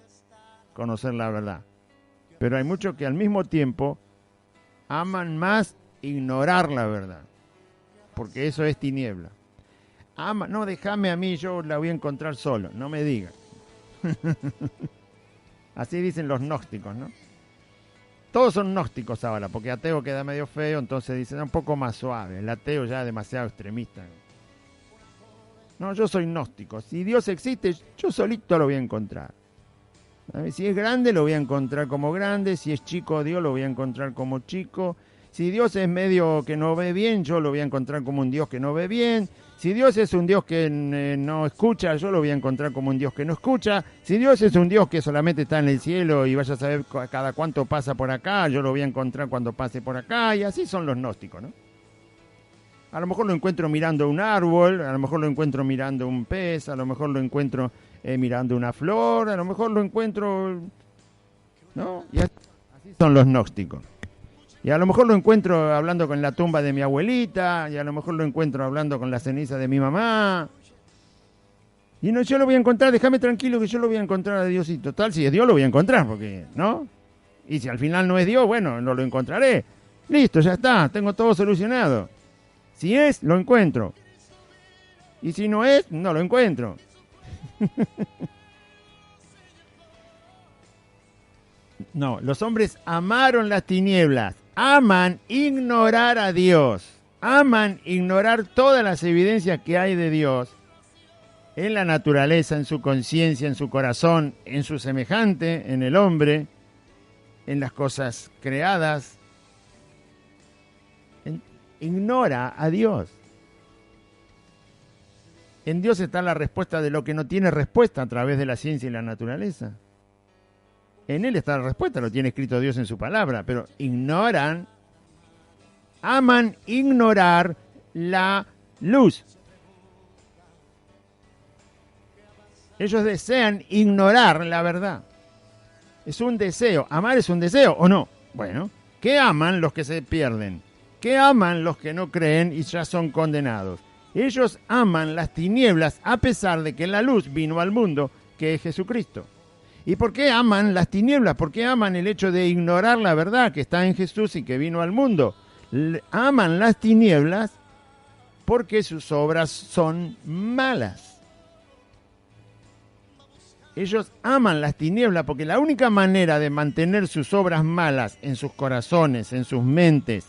S2: conocer la verdad, pero hay muchos que al mismo tiempo aman más ignorar la verdad, porque eso es tiniebla. No, déjame a mí, yo la voy a encontrar solo, no me digas. Así dicen los gnósticos, ¿no? Todos son gnósticos ahora, porque ateo queda medio feo, entonces dicen un poco más suave. El ateo ya es demasiado extremista. No, yo soy gnóstico. Si Dios existe, yo solito lo voy a encontrar. Si es grande, lo voy a encontrar como grande. Si es chico Dios, lo voy a encontrar como chico. Si Dios es medio que no ve bien, yo lo voy a encontrar como un Dios que no ve bien. Si Dios es un Dios que no escucha, yo lo voy a encontrar como un Dios que no escucha. Si Dios es un Dios que solamente está en el cielo y vaya a saber cada cuánto pasa por acá, yo lo voy a encontrar cuando pase por acá. Y así son los gnósticos, ¿no? A lo mejor lo encuentro mirando un árbol, a lo mejor lo encuentro mirando un pez, a lo mejor lo encuentro mirando una flor, a lo mejor lo encuentro, ¿no? Y así son los gnósticos. Y a lo mejor lo encuentro hablando con la tumba de mi abuelita, y a lo mejor lo encuentro hablando con la ceniza de mi mamá. Y no, yo lo voy a encontrar, déjame tranquilo que yo lo voy a encontrar a Dios. Y total, si es Dios lo voy a encontrar, porque, ¿no? Y si al final no es Dios, bueno, no lo encontraré. Listo, ya está, tengo todo solucionado. Si es, lo encuentro. Y si no es, no lo encuentro. No, los hombres amaron las tinieblas, aman ignorar a Dios, aman ignorar todas las evidencias que hay de Dios en la naturaleza, en su conciencia, en su corazón, en su semejante, en el hombre, en las cosas creadas. Ignora a Dios. En Dios está la respuesta de lo que no tiene respuesta a través de la ciencia y la naturaleza. En Él está la respuesta, lo tiene escrito Dios en su palabra, pero ignoran, aman ignorar la luz. Ellos desean ignorar la verdad. Es un deseo. ¿Amar es un deseo o no? Bueno, ¿qué aman los que se pierden? ¿Qué aman los que no creen y ya son condenados? Ellos aman las tinieblas a pesar de que la luz vino al mundo, que es Jesucristo. ¿Y por qué aman las tinieblas? ¿Por qué aman el hecho de ignorar la verdad que está en Jesús y que vino al mundo? Aman las tinieblas porque sus obras son malas. Ellos aman las tinieblas porque la única manera de mantener sus obras malas en sus corazones, en sus mentes,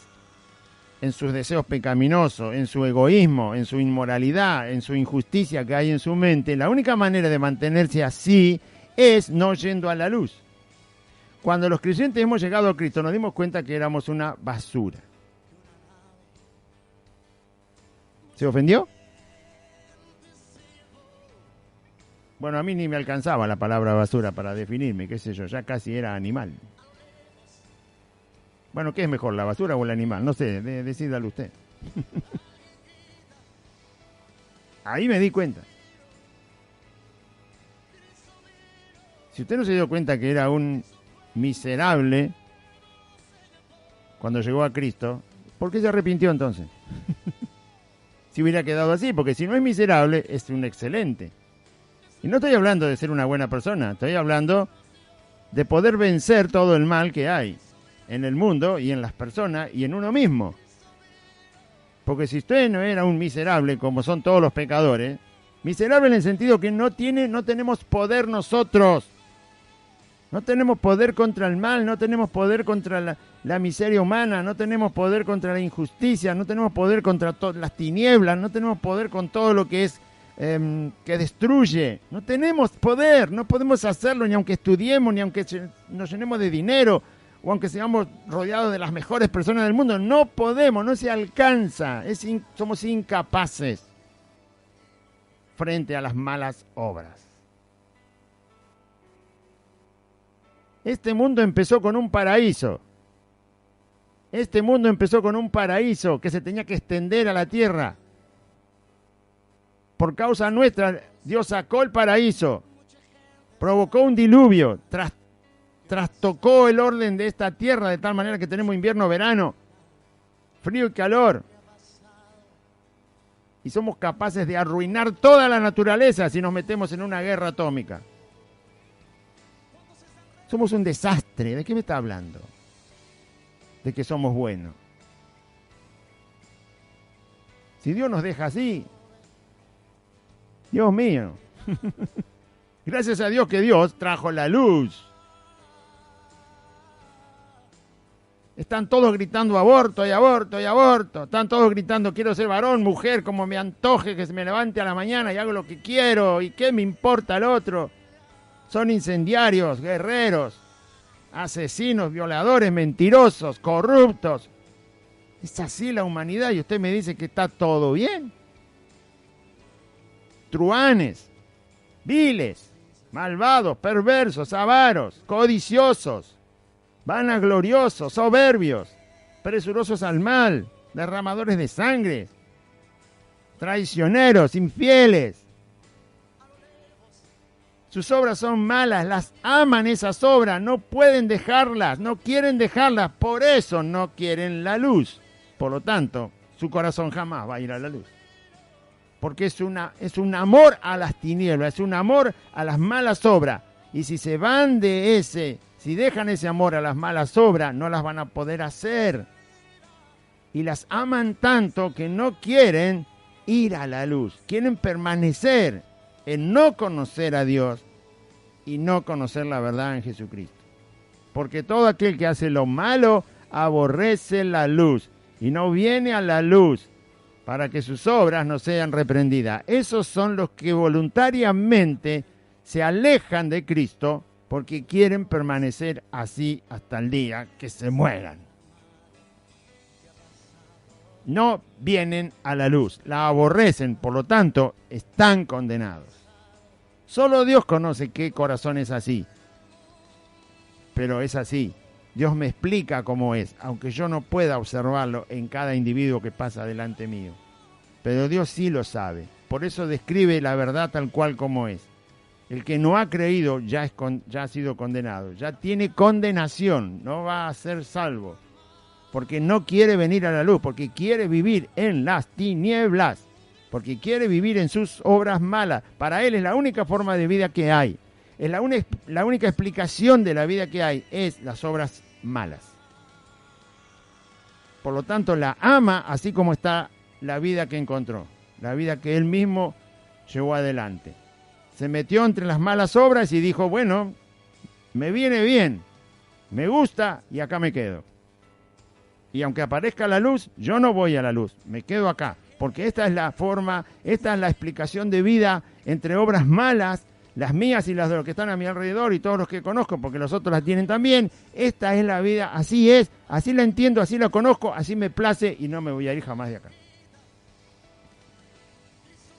S2: en sus deseos pecaminosos, en su egoísmo, en su inmoralidad, en su injusticia que hay en su mente, la única manera de mantenerse así es no yendo a la luz. Cuando los creyentes hemos llegado a Cristo nos dimos cuenta que éramos una basura. ¿Se ofendió? Bueno, a mí ni me alcanzaba la palabra basura para definirme, qué sé yo, ya casi era animal. Bueno, ¿qué es mejor, la basura o el animal? No sé, decídalo usted. Ahí me di cuenta. Si usted no se dio cuenta que era un miserable cuando llegó a Cristo, ¿por qué se arrepintió entonces? Si hubiera quedado así, porque si no es miserable, es un excelente. Y no estoy hablando de ser una buena persona, estoy hablando de poder vencer todo el mal que hay en el mundo y en las personas y en uno mismo. Porque si usted no era un miserable como son todos los pecadores, miserable en el sentido que no tenemos poder nosotros. No tenemos poder contra el mal, no tenemos poder contra la miseria humana, no tenemos poder contra la injusticia, no tenemos poder contra las tinieblas, no tenemos poder con todo lo que es que destruye. No tenemos poder, no podemos hacerlo ni aunque estudiemos, ni aunque nos llenemos de dinero o aunque seamos rodeados de las mejores personas del mundo. No podemos, no se alcanza, somos incapaces frente a las malas obras. Este mundo empezó con un paraíso. Este mundo empezó con un paraíso que se tenía que extender a la tierra. Por causa nuestra, Dios sacó el paraíso, provocó un diluvio, trastocó el orden de esta tierra de tal manera que tenemos invierno, verano, frío y calor. Y somos capaces de arruinar toda la naturaleza si nos metemos en una guerra atómica. Somos un desastre. ¿De qué me está hablando? De que somos buenos. Si Dios nos deja así, Dios mío. Gracias a Dios que Dios trajo la luz. Están todos gritando aborto y aborto y aborto. Están todos gritando quiero ser varón, mujer, como me antoje, que se me levante a la mañana y hago lo que quiero. ¿Y qué me importa el otro? Son incendiarios, guerreros, asesinos, violadores, mentirosos, corruptos. Es así la humanidad y usted me dice que está todo bien. Truanes, viles, malvados, perversos, avaros, codiciosos, vanagloriosos, soberbios, presurosos al mal, derramadores de sangre, traicioneros, infieles. Sus obras son malas, las aman esas obras, no pueden dejarlas, no quieren dejarlas, por eso no quieren la luz. Por lo tanto, su corazón jamás va a ir a la luz. Porque es un amor a las tinieblas, es un amor a las malas obras. Y si se van si dejan ese amor a las malas obras, no las van a poder hacer. Y las aman tanto que no quieren ir a la luz, quieren permanecer en no conocer a Dios y no conocer la verdad en Jesucristo. porque todo aquel que hace lo malo aborrece la luz y no viene a la luz para que sus obras no sean reprendidas. Esos son los que voluntariamente se alejan de Cristo porque quieren permanecer así hasta el día que se mueran. No vienen a la luz, la aborrecen, por lo tanto, están condenados. Solo Dios conoce qué corazón es así, pero es así. Dios me explica cómo es, aunque yo no pueda observarlo en cada individuo que pasa delante mío. Pero Dios sí lo sabe, por eso describe la verdad tal cual como es. El que no ha creído ya ha sido condenado, ya tiene condenación, no va a ser salvo, porque no quiere venir a la luz, porque quiere vivir en las tinieblas, porque quiere vivir en sus obras malas. Para él es la única forma de vida que hay, es la única explicación de la vida que hay, es las obras malas. Por lo tanto, la ama así como está la vida que encontró, la vida que él mismo llevó adelante. Se metió entre las malas obras y dijo, bueno, me viene bien, me gusta y acá me quedo. Y aunque aparezca la luz, yo no voy a la luz, me quedo acá. Porque esta es la forma, esta es la explicación de vida entre obras malas, las mías y las de los que están a mi alrededor y todos los que conozco, porque los otros las tienen también. Esta es la vida, así es, así la entiendo, así la conozco, así me place y no me voy a ir jamás de acá.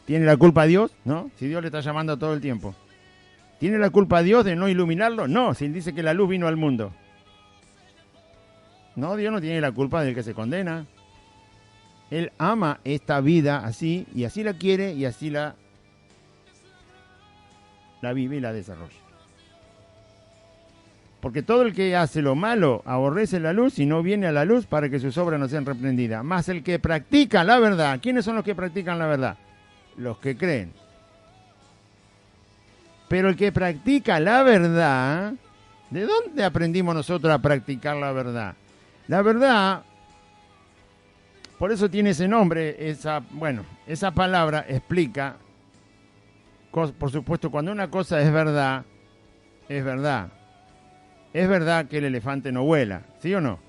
S2: ¿Tiene la culpa Dios? No, si Dios le está llamando todo el tiempo. ¿Tiene la culpa Dios de no iluminarlo? No, si él dice que la luz vino al mundo. No, Dios no tiene la culpa del que se condena. Él ama esta vida así, y así la quiere, y así la vive y la desarrolla. Porque todo el que hace lo malo aborrece la luz y no viene a la luz para que sus obras no sean reprendidas. Más el que practica la verdad. ¿Quiénes son los que practican la verdad? Los que creen. Pero el que practica la verdad, ¿de dónde aprendimos nosotros a practicar la verdad? La verdad, por eso tiene ese nombre, esa palabra explica, por supuesto, cuando una cosa es verdad, es verdad. Es verdad que el elefante no vuela, ¿sí o no?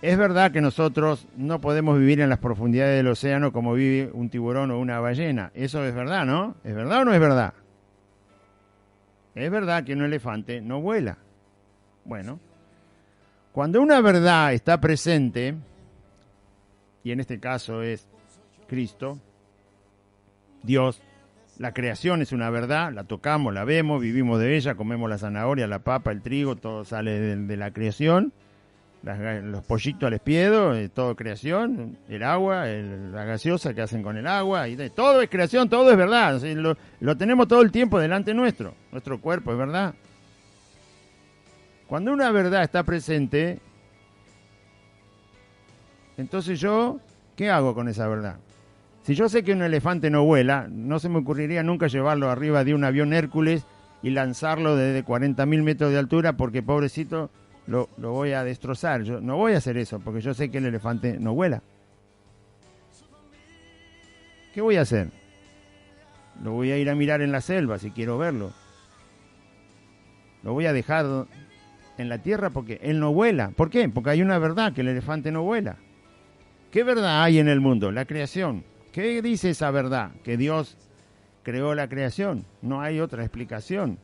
S2: Es verdad que nosotros no podemos vivir en las profundidades del océano como vive un tiburón o una ballena. Eso es verdad, ¿no? ¿Es verdad o no es verdad? Es verdad que un elefante no vuela. Bueno, cuando una verdad está presente, y en este caso es Cristo, Dios, la creación es una verdad, la tocamos, la vemos, vivimos de ella, comemos la zanahoria, la papa, el trigo, todo sale de la creación. Los pollitos al espiedo, todo creación, el agua, la gaseosa que hacen con el agua, todo es creación, todo es verdad, o sea, lo tenemos todo el tiempo delante nuestro cuerpo es verdad. Cuando una verdad está presente, entonces yo, ¿qué hago con esa verdad? Si yo sé que un elefante no vuela, no se me ocurriría nunca llevarlo arriba de un avión Hércules y lanzarlo desde 40.000 metros de altura porque pobrecito lo voy a destrozar. Yo no voy a hacer eso porque yo sé que el elefante no vuela. ¿Qué voy a hacer? Lo voy a ir a mirar en la selva si quiero verlo. Lo voy a dejar en la tierra porque él no vuela. ¿Por qué? Porque hay una verdad, que el elefante no vuela. ¿Qué verdad hay en el mundo? La creación. ¿Qué dice esa verdad? Que Dios creó la creación. No hay otra explicación.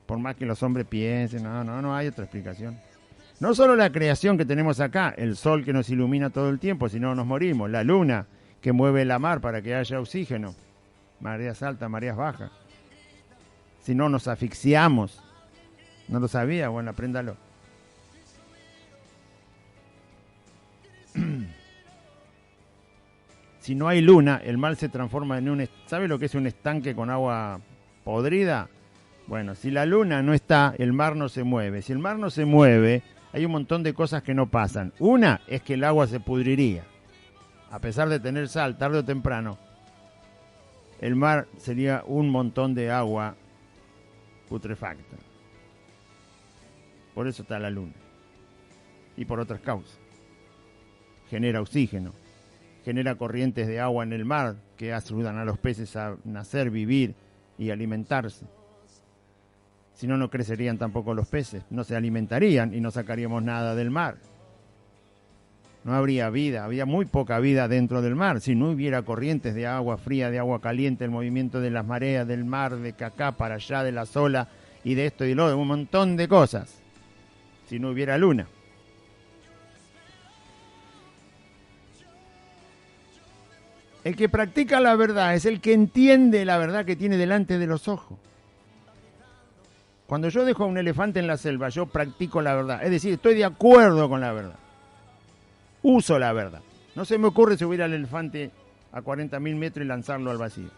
S2: Por más que los hombres piensen, no hay otra explicación. No solo la creación que tenemos acá, el sol que nos ilumina todo el tiempo, si no nos morimos, la luna que mueve la mar para que haya oxígeno, mareas altas, mareas bajas. Si no nos asfixiamos. ¿No lo sabía? Bueno, apréndalo. Si no hay luna, el mar se transforma en un... ¿Sabe lo que es un estanque con agua podrida? Bueno, si la luna no está, el mar no se mueve. Si el mar no se mueve, hay un montón de cosas que no pasan. Una es que el agua se pudriría. A pesar de tener sal, tarde o temprano, el mar sería un montón de agua putrefacta. Por eso está la luna. Y por otras causas. Genera oxígeno. Genera corrientes de agua en el mar que ayudan a los peces a nacer, vivir y alimentarse. Si no, no crecerían tampoco los peces, no se alimentarían y no sacaríamos nada del mar. No habría vida, había muy poca vida dentro del mar. Si no hubiera corrientes de agua fría, de agua caliente, el movimiento de las mareas, del mar, de acá para allá, de las olas y de esto y lo de un montón de cosas. Si no hubiera luna. El que practica la verdad es el que entiende la verdad que tiene delante de los ojos. Cuando yo dejo a un elefante en la selva, yo practico la verdad. Es decir, estoy de acuerdo con la verdad. Uso la verdad. No se me ocurre subir al elefante a 40.000 metros y lanzarlo al vacío.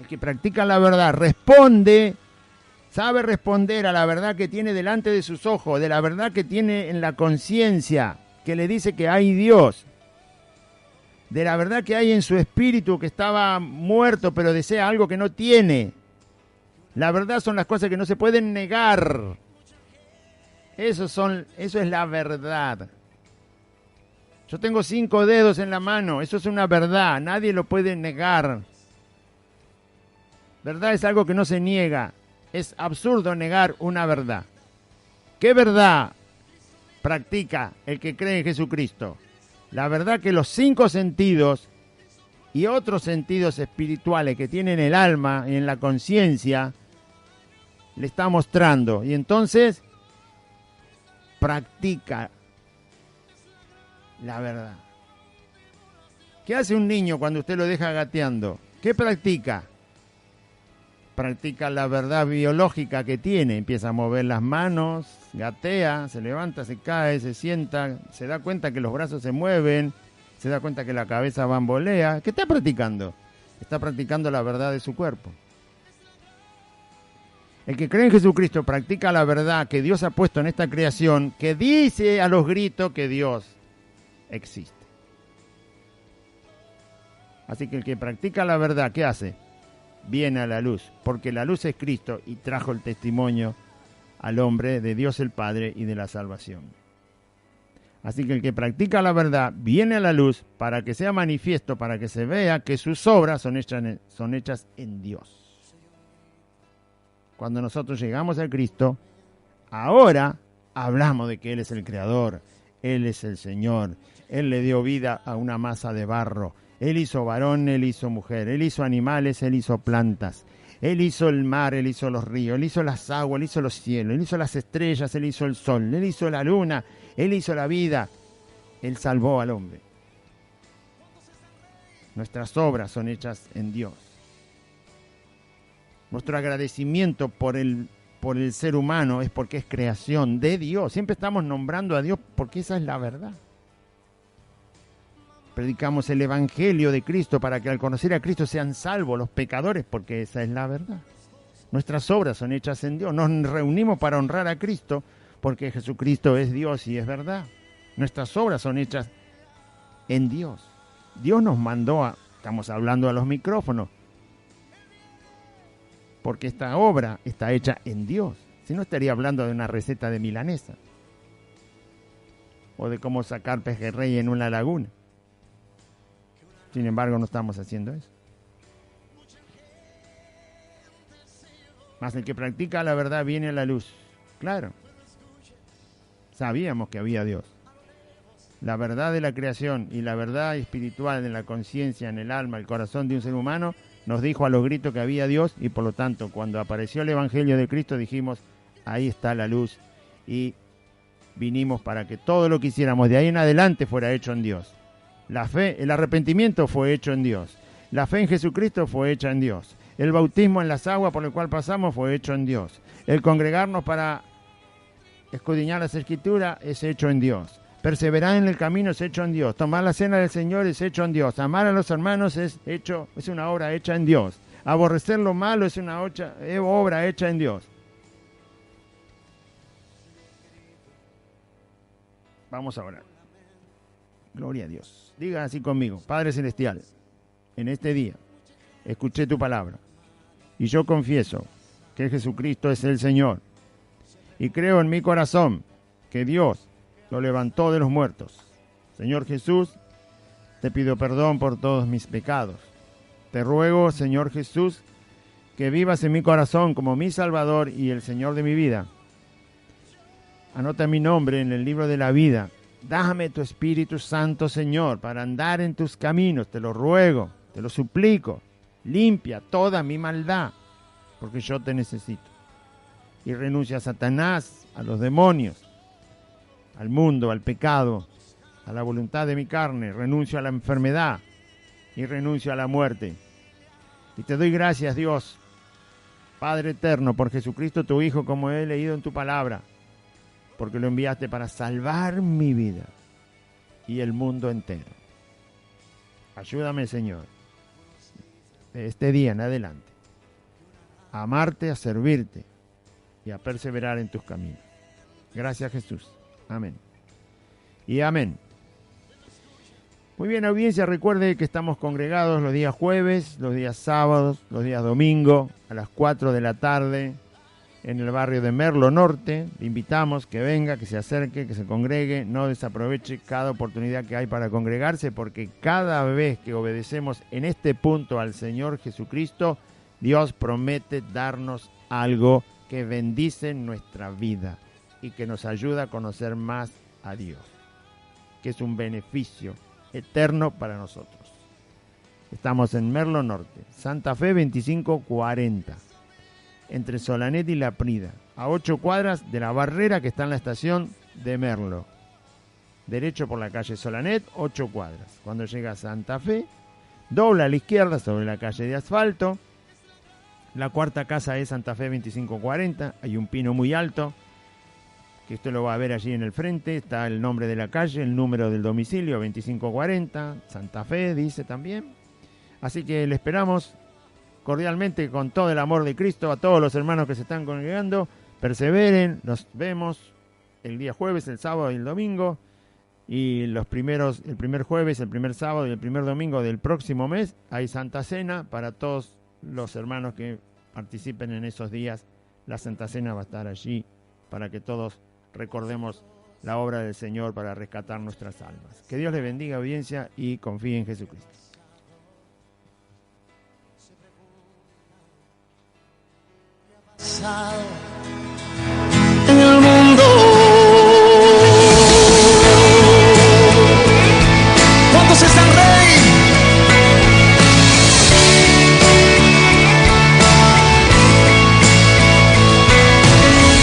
S2: El que practica la verdad responde, sabe responder a la verdad que tiene delante de sus ojos, de la verdad que tiene en la conciencia, que le dice que hay Dios, de la verdad que hay en su espíritu que estaba muerto pero desea algo que no tiene. La verdad son las cosas que no se pueden negar. Eso es la verdad. Yo tengo 5 dedos en la mano, eso es una verdad, nadie lo puede negar. Verdad es algo que no se niega, es absurdo negar una verdad. ¿Qué verdad practica el que cree en Jesucristo? La verdad que los 5 sentidos y otros sentidos espirituales que tienen el alma y en la conciencia le está mostrando, y entonces practica la verdad. ¿Qué hace un niño cuando usted lo deja gateando? ¿Qué practica? Practica la verdad biológica que tiene. Empieza a mover las manos, gatea, se levanta, se cae, se sienta, se da cuenta que los brazos se mueven, se da cuenta que la cabeza bambolea. ¿Qué está practicando? Está practicando la verdad de su cuerpo. El que cree en Jesucristo practica la verdad que Dios ha puesto en esta creación, que dice a los gritos que Dios existe. Así que el que practica la verdad, ¿qué hace? Viene a la luz, porque la luz es Cristo y trajo el testimonio al hombre de Dios el Padre y de la salvación. Así que el que practica la verdad viene a la luz para que sea manifiesto, para que se vea que sus obras son hechas en Dios. Cuando nosotros llegamos a Cristo, ahora hablamos de que Él es el Creador, Él es el Señor, Él le dio vida a una masa de barro, Él hizo varón, Él hizo mujer, Él hizo animales, Él hizo plantas, Él hizo el mar, Él hizo los ríos, Él hizo las aguas, Él hizo los cielos, Él hizo las estrellas, Él hizo el sol, Él hizo la luna, Él hizo la vida, Él salvó al hombre. Nuestras obras son hechas en Dios. Nuestro agradecimiento por el ser humano es porque es creación de Dios. Siempre estamos nombrando a Dios porque esa es la verdad. Predicamos el Evangelio de Cristo para que al conocer a Cristo sean salvos los pecadores, porque esa es la verdad. Nuestras obras son hechas en Dios. Nos reunimos para honrar a Cristo porque Jesucristo es Dios y es verdad. Nuestras obras son hechas en Dios. Dios nos mandó estamos hablando a los micrófonos, porque esta obra está hecha en Dios. Si no, estaría hablando de una receta de milanesa o de cómo sacar pejerrey en una laguna. Sin embargo, no estamos haciendo eso. Mas el que practica la verdad viene a la luz. Claro, sabíamos que había Dios. La verdad de la creación y la verdad espiritual de la conciencia, en el alma, el corazón de un ser humano, nos dijo a los gritos que había Dios, y por lo tanto, cuando apareció el Evangelio de Cristo, dijimos, ahí está la luz, y vinimos para que todo lo que hiciéramos de ahí en adelante fuera hecho en Dios. La fe, el arrepentimiento fue hecho en Dios. La fe en Jesucristo fue hecha en Dios. El bautismo en las aguas por el cual pasamos fue hecho en Dios. El congregarnos para escudriñar las Escrituras es hecho en Dios. Perseverar en el camino es hecho en Dios. Tomar la cena del Señor es hecho en Dios. Amar a los hermanos es una obra hecha en Dios. Aborrecer lo malo es una obra hecha en Dios. Vamos a orar. Gloria a Dios. Diga así conmigo: Padre Celestial, en este día escuché tu palabra y yo confieso que Jesucristo es el Señor y creo en mi corazón que Dios lo levantó de los muertos. Señor Jesús, te pido perdón por todos mis pecados. Te ruego, Señor Jesús, que vivas en mi corazón como mi Salvador y el Señor de mi vida. Anota mi nombre en el libro de la vida. Dame tu Espíritu Santo, Señor, para andar en tus caminos. Te lo ruego, te lo suplico. Limpia toda mi maldad, porque yo te necesito. Y renuncia a Satanás, a los demonios, al mundo, al pecado, a la voluntad de mi carne. Renuncio a la enfermedad y renuncio a la muerte. Y te doy gracias, Dios, Padre eterno, por Jesucristo tu Hijo, como he leído en tu palabra, porque lo enviaste para salvar mi vida y el mundo entero. Ayúdame, Señor, de este día en adelante, a amarte, a servirte y a perseverar en tus caminos. Gracias, Jesús. Amén. Y amén. Muy bien, audiencia, recuerde que estamos congregados los días jueves, los días sábados, los días domingo, a las 4 de la tarde, en el barrio de Merlo Norte. Le invitamos que venga, que se acerque, que se congregue, no desaproveche cada oportunidad que hay para congregarse, porque cada vez que obedecemos en este punto al Señor Jesucristo, Dios promete darnos algo que bendice nuestra vida y que nos ayuda a conocer más a Dios, que es un beneficio eterno para nosotros. Estamos en Merlo Norte, Santa Fe 2540, entre Solanet y La Prida, a 8 cuadras de la barrera que está en la estación de Merlo. Derecho por la calle Solanet, 8 cuadras. Cuando llega a Santa Fe, dobla a la izquierda sobre la calle de asfalto. La cuarta casa es Santa Fe 2540, hay un pino muy alto, que usted lo va a ver allí en el frente, está el nombre de la calle, el número del domicilio, 2540, Santa Fe, dice también. Así que le esperamos cordialmente, con todo el amor de Cristo, a todos los hermanos que se están congregando. Perseveren, nos vemos el día jueves, el sábado y el domingo, y el primer jueves, el primer sábado y el primer domingo del próximo mes hay Santa Cena para todos los hermanos que participen en esos días. La Santa Cena va a estar allí para que todos recordemos la obra del Señor para rescatar nuestras almas. Que Dios les bendiga, audiencia, y confíe en Jesucristo.
S3: En el mundo, ¿cuántos están rey?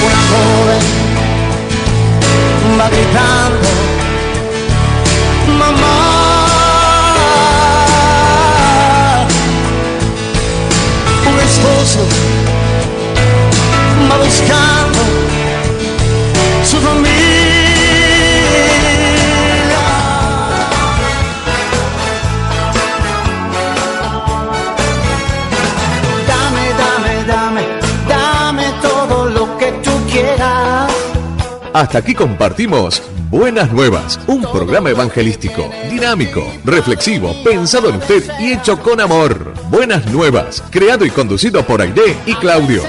S3: Una joven va gritando, mamá. Un esposo va buscando su familia. Dame todo lo que tú quieras.
S4: Hasta aquí compartimos Buenas Nuevas, un programa evangelístico, dinámico, reflexivo, pensado en usted y hecho con amor. Buenas Nuevas, creado y conducido por Aide y Claudio.